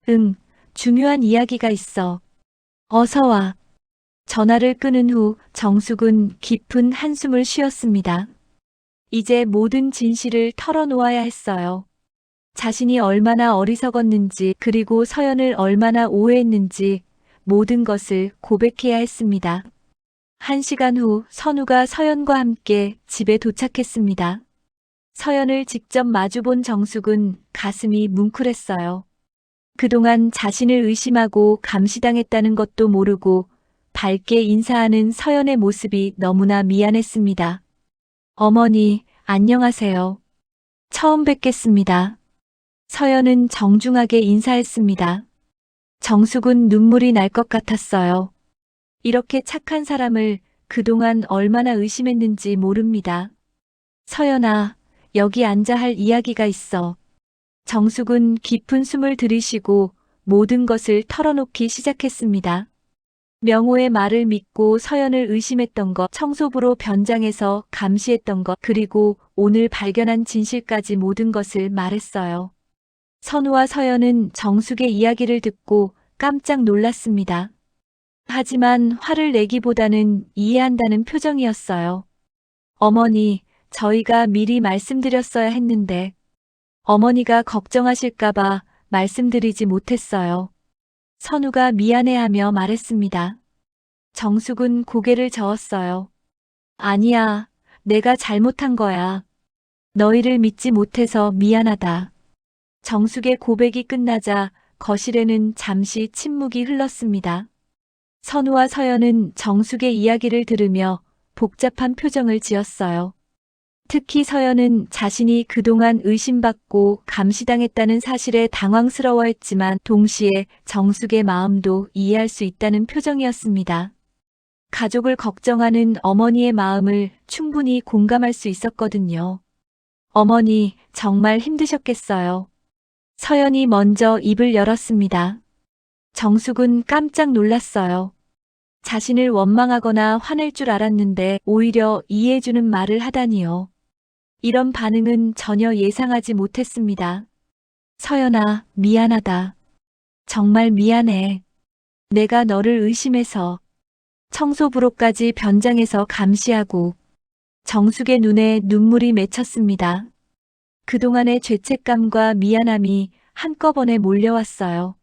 응, 중요한 이야기가 있어. 어서 와. 전화를 끊은 후 정숙은 깊은 한숨을 쉬었습니다. 이제 모든 진실을 털어놓아야 했어요. 자신이 얼마나 어리석었는지 그리고 서연을 얼마나 오해했는지 모든 것을 고백해야 했습니다. 1시간 후 선우가 서연과 함께 집에 도착했습니다. 서연을 직접 마주본 정숙은 가슴이 뭉클했어요. 그동안 자신을 의심하고 감시당했다는 것도 모르고 밝게 인사하는 서연의 모습이 너무나 미안했습니다. 어머니, 안녕하세요. 처음 뵙겠습니다. 서연은 정중하게 인사했습니다. 정숙은 눈물이 날 것 같았어요. 이렇게 착한 사람을 그동안 얼마나 의심했는지 모릅니다. 서연아, 여기 앉아 할 이야기가 있어. 정숙은 깊은 숨을 들이쉬고 모든 것을 털어놓기 시작했습니다. 명호의 말을 믿고 서연을 의심했던 것, 청소부로 변장해서 감시했던 것, 그리고 오늘 발견한 진실까지 모든 것을 말했어요. 선우와 서연은 정숙의 이야기를 듣고 깜짝 놀랐습니다. 하지만 화를 내기보다는 이해한다는 표정이었어요. 어머니, 저희가 미리 말씀드렸어야 했는데, 어머니가 걱정하실까봐 말씀드리지 못했어요. 선우가 미안해하며 말했습니다. 정숙은 고개를 저었어요. 아니야, 내가 잘못한 거야. 너희를 믿지 못해서 미안하다. 정숙의 고백이 끝나자 거실에는 잠시 침묵이 흘렀습니다. 선우와 서연은 정숙의 이야기를 들으며 복잡한 표정을 지었어요. 특히 서연은 자신이 그동안 의심받고 감시당했다는 사실에 당황스러워했지만 동시에 정숙의 마음도 이해할 수 있다는 표정이었습니다. 가족을 걱정하는 어머니의 마음을 충분히 공감할 수 있었거든요. 어머니, 정말 힘드셨겠어요. 서연이 먼저 입을 열었습니다. 정숙은 깜짝 놀랐어요. 자신을 원망하거나 화낼 줄 알았는데 오히려 이해해주는 말을 하다니요. 이런 반응은 전혀 예상하지 못했습니다. 서연아, 미안하다. 정말 미안해. 내가 너를 의심해서 청소부로까지 변장해서 감시하고. 정숙의 눈에 눈물이 맺혔습니다. 그동안의 죄책감과 미안함이 한꺼번에 몰려왔어요.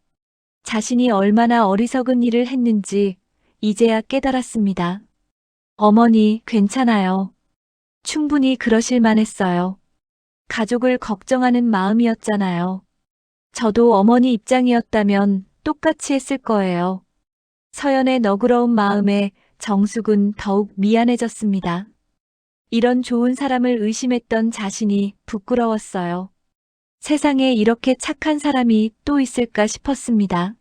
자신이 얼마나 어리석은 일을 했는지 이제야 깨달았습니다. 어머니, 괜찮아요. 충분히 그러실 만했어요. 가족을 걱정하는 마음이었잖아요. 저도 어머니 입장이었다면 똑같이 했을 거예요. 서연의 너그러운 마음에 정숙은 더욱 미안해졌습니다. 이런 좋은 사람을 의심했던 자신이 부끄러웠어요. 세상에 이렇게 착한 사람이 또 있을까 싶었습니다.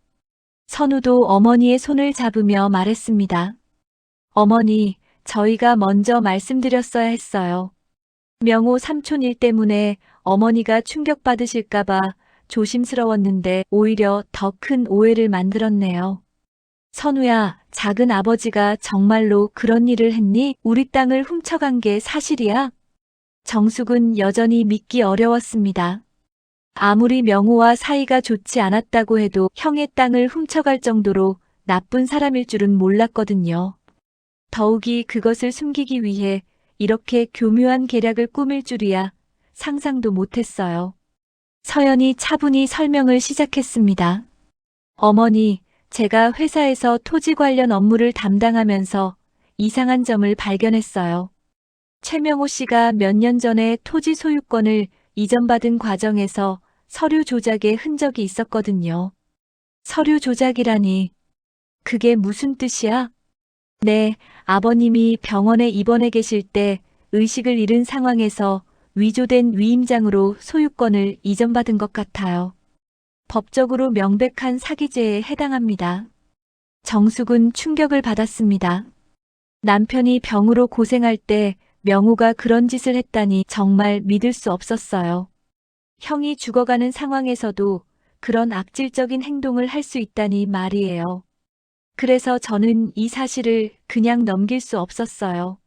선우도 어머니의 손을 잡으며 말했습니다. 어머니, 저희가 먼저 말씀드렸어야 했어요. 명호 삼촌 일 때문에 어머니가 충격받으실까봐 조심스러웠는데 오히려 더 큰 오해를 만들었네요. 선우야, 작은 아버지가 정말로 그런 일을 했니? 우리 땅을 훔쳐간 게 사실이야? 정숙은 여전히 믿기 어려웠습니다. 아무리 명호와 사이가 좋지 않았다고 해도 형의 땅을 훔쳐갈 정도로 나쁜 사람일 줄은 몰랐거든요. 더욱이 그것을 숨기기 위해 이렇게 교묘한 계략을 꾸밀 줄이야 상상도 못했어요. 서연이 차분히 설명을 시작했습니다. 어머니, 제가 회사에서 토지 관련 업무를 담당하면서 이상한 점을 발견했어요. 최명호 씨가 몇 년 전에 토지 소유권을 이전받은 과정에서 서류 조작의 흔적이 있었거든요. 서류 조작이라니, 그게 무슨 뜻이야? 네, 아버님이 병원에 입원해 계실 때 의식을 잃은 상황에서 위조된 위임장으로 소유권을 이전받은 것 같아요. 법적으로 명백한 사기죄에 해당합니다. 정숙은 충격을 받았습니다. 남편이 병으로 고생할 때 명호가 그런 짓을 했다니 정말 믿을 수 없었어요. 형이 죽어가는 상황에서도 그런 악질적인 행동을 할 수 있다니 말이에요. 그래서 저는 이 사실을 그냥 넘길 수 없었어요.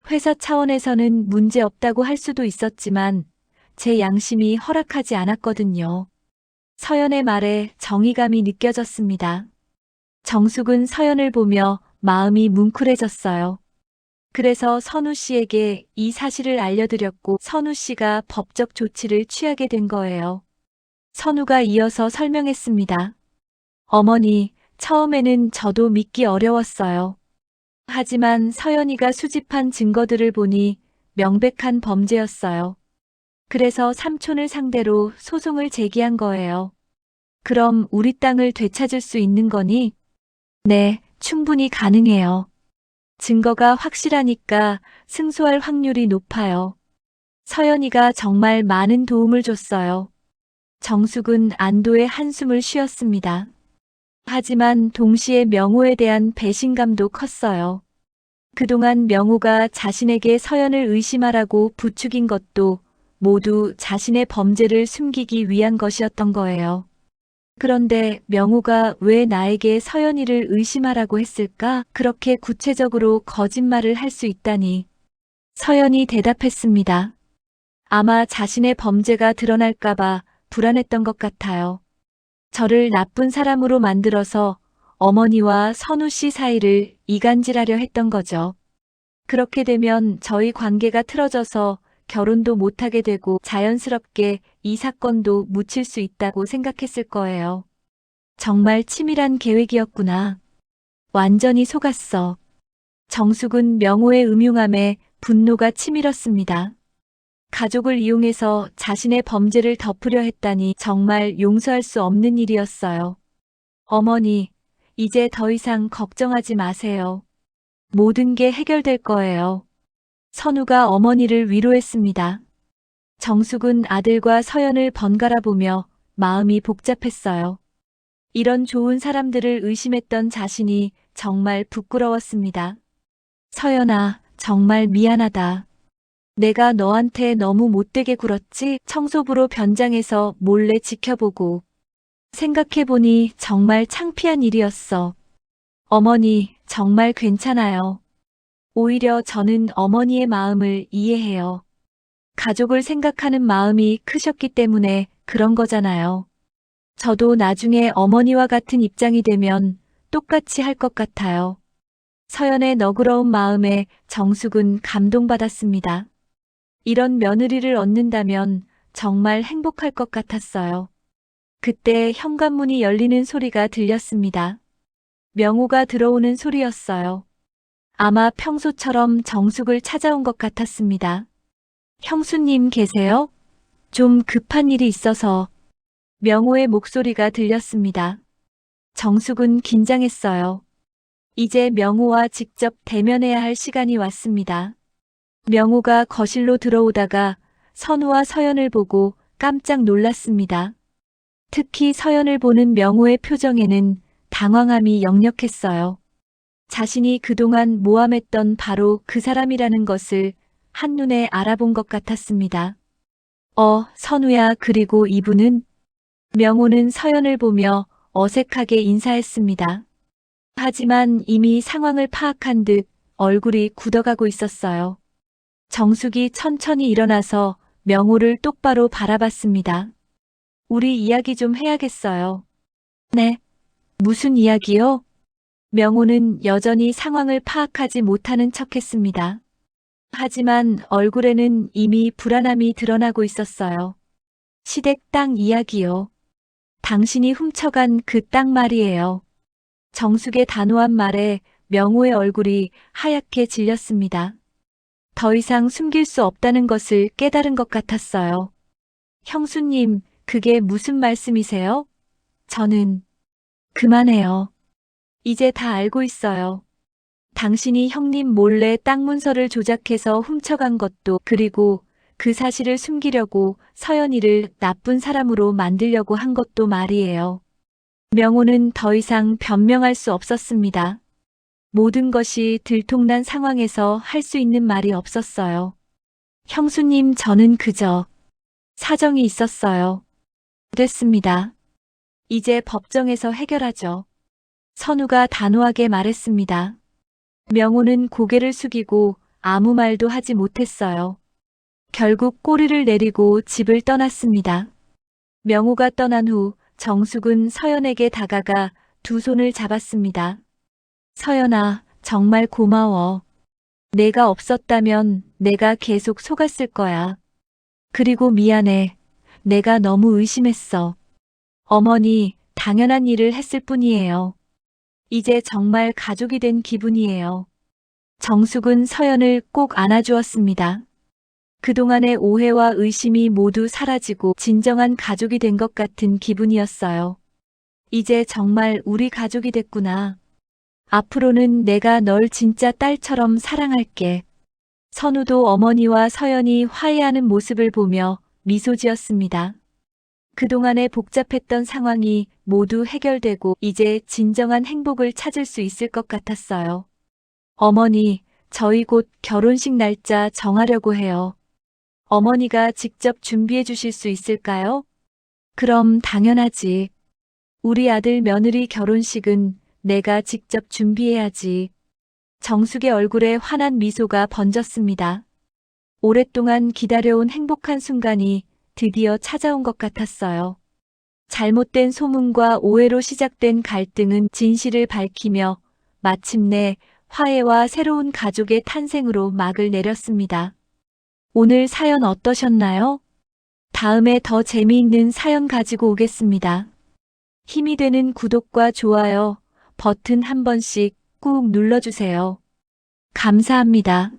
회사 차원에서는 문제 없다고 할 수도 있었지만 제 양심이 허락하지 않았거든요. 서연의 말에 정의감이 느껴졌습니다. 정숙은 서연을 보며 마음이 뭉클해졌어요. 그래서 선우 씨에게 이 사실을 알려드렸고 선우 씨가 법적 조치를 취하게 된 거예요. 선우가 이어서 설명했습니다. 어머니, 처음에는 저도 믿기 어려웠어요. 하지만 서연이가 수집한 증거들을 보니 명백한 범죄였어요. 그래서 삼촌을 상대로 소송을 제기한 거예요. 그럼 우리 땅을 되찾을 수 있는 거니? 네, 충분히 가능해요. 증거가 확실하니까 승소할 확률이 높아요. 서연이가 정말 많은 도움을 줬어요. 정숙은 안도의 한숨을 쉬었습니다. 하지만 동시에 명호에 대한 배신감도 컸어요. 그동안 명호가 자신에게 서연을 의심하라고 부추긴 것도 모두 자신의 범죄를 숨기기 위한 것이었던 거예요. 그런데 명호가 왜 나에게 서연이를 의심하라고 했을까? 그렇게 구체적으로 거짓말을 할 수 있다니. 서연이 대답했습니다. 아마 자신의 범죄가 드러날까봐 불안했던 것 같아요. 저를 나쁜 사람으로 만들어서 어머니와 선우 씨 사이를 이간질하려 했던 거죠. 그렇게 되면 저희 관계가 틀어져서 결혼도 못하게 되고 자연스럽게 이 사건도 묻힐 수 있다고 생각했을 거예요. 정말 치밀한 계획이었구나. 완전히 속았어. 정숙은 명호의 음흉함에 분노가 치밀었습니다. 가족을 이용해서 자신의 범죄를 덮으려 했다니 정말 용서할 수 없는 일이었어요. 어머니, 이제 더 이상 걱정하지 마세요. 모든 게 해결될 거예요. 선우가 어머니를 위로했습니다. 정숙은 아들과 서연을 번갈아 보며 마음이 복잡했어요. 이런 좋은 사람들을 의심했던 자신이 정말 부끄러웠습니다. 서연아, 정말 미안하다. 내가 너한테 너무 못되게 굴었지? 청소부로 변장해서 몰래 지켜보고. 생각해보니 정말 창피한 일이었어. 어머니, 정말 괜찮아요. 오히려 저는 어머니의 마음을 이해해요. 가족을 생각하는 마음이 크셨기 때문에 그런 거잖아요. 저도 나중에 어머니와 같은 입장이 되면 똑같이 할 것 같아요. 서연의 너그러운 마음에 정숙은 감동받았습니다. 이런 며느리를 얻는다면 정말 행복할 것 같았어요. 그때 현관문이 열리는 소리가 들렸습니다. 명호가 들어오는 소리였어요. 아마 평소처럼 정숙을 찾아온 것 같았습니다. 형수님 계세요? 좀 급한 일이 있어서. 명호의 목소리가 들렸습니다. 정숙은 긴장했어요. 이제 명호와 직접 대면해야 할 시간이 왔습니다. 명호가 거실로 들어오다가 선우와 서연을 보고 깜짝 놀랐습니다. 특히 서연을 보는 명호의 표정에는 당황함이 역력했어요. 자신이 그동안 모함했던 바로 그 사람이라는 것을 한눈에 알아본 것 같았습니다. 선우야, 그리고 이분은? 명호는 서연을 보며 어색하게 인사했습니다. 하지만 이미 상황을 파악한 듯 얼굴이 굳어가고 있었어요. 정숙이 천천히 일어나서 명호를 똑바로 바라봤습니다. 우리 이야기 좀 해야겠어요. 네. 무슨 이야기요? 명호는 여전히 상황을 파악하지 못하는 척했습니다. 하지만 얼굴에는 이미 불안함이 드러나고 있었어요. 시댁 땅 이야기요. 당신이 훔쳐간 그 땅 말이에요. 정숙의 단호한 말에 명호의 얼굴이 하얗게 질렸습니다. 더 이상 숨길 수 없다는 것을 깨달은 것 같았어요. 형수님, 그게 무슨 말씀이세요? 저는 그만해요. 이제 다 알고 있어요. 당신이 형님 몰래 땅 문서를 조작해서 훔쳐간 것도, 그리고 그 사실을 숨기려고 서연이를 나쁜 사람으로 만들려고 한 것도 말이에요. 명호는 더 이상 변명할 수 없었습니다. 모든 것이 들통난 상황에서 할 수 있는 말이 없었어요. 형수님, 저는 그저 사정이 있었어요. 됐습니다. 이제 법정에서 해결하죠. 선우가 단호하게 말했습니다. 명호는 고개를 숙이고 아무 말도 하지 못했어요. 결국 꼬리를 내리고 집을 떠났습니다. 명호가 떠난 후 정숙은 서연에게 다가가 두 손을 잡았습니다. 서연아, 정말 고마워. 내가 없었다면 내가 계속 속았을 거야. 그리고 미안해. 내가 너무 의심했어. 어머니, 당연한 일을 했을 뿐이에요. 이제 정말 가족이 된 기분이에요. 정숙은 서연을 꼭 안아주었습니다. 그동안의 오해와 의심이 모두 사라지고 진정한 가족이 된 것 같은 기분이었어요. 이제 정말 우리 가족이 됐구나. 앞으로는 내가 널 진짜 딸처럼 사랑할게. 선우도 어머니와 서연이 화해하는 모습을 보며 미소 지었습니다. 그동안의 복잡했던 상황이 모두 해결되고 이제 진정한 행복을 찾을 수 있을 것 같았어요. 어머니, 저희 곧 결혼식 날짜 정하려고 해요. 어머니가 직접 준비해 주실 수 있을까요? 그럼 당연하지. 우리 아들 며느리 결혼식은 내가 직접 준비해야지. 정숙의 얼굴에 환한 미소가 번졌습니다. 오랫동안 기다려온 행복한 순간이 드디어 찾아온 것 같았어요. 잘못된 소문과 오해로 시작된 갈등은 진실을 밝히며 마침내 화해와 새로운 가족의 탄생으로 막을 내렸습니다. 오늘 사연 어떠셨나요? 다음에 더 재미있는 사연 가지고 오겠습니다. 힘이 되는 구독과 좋아요 버튼 한 번씩 꾹 눌러주세요. 감사합니다.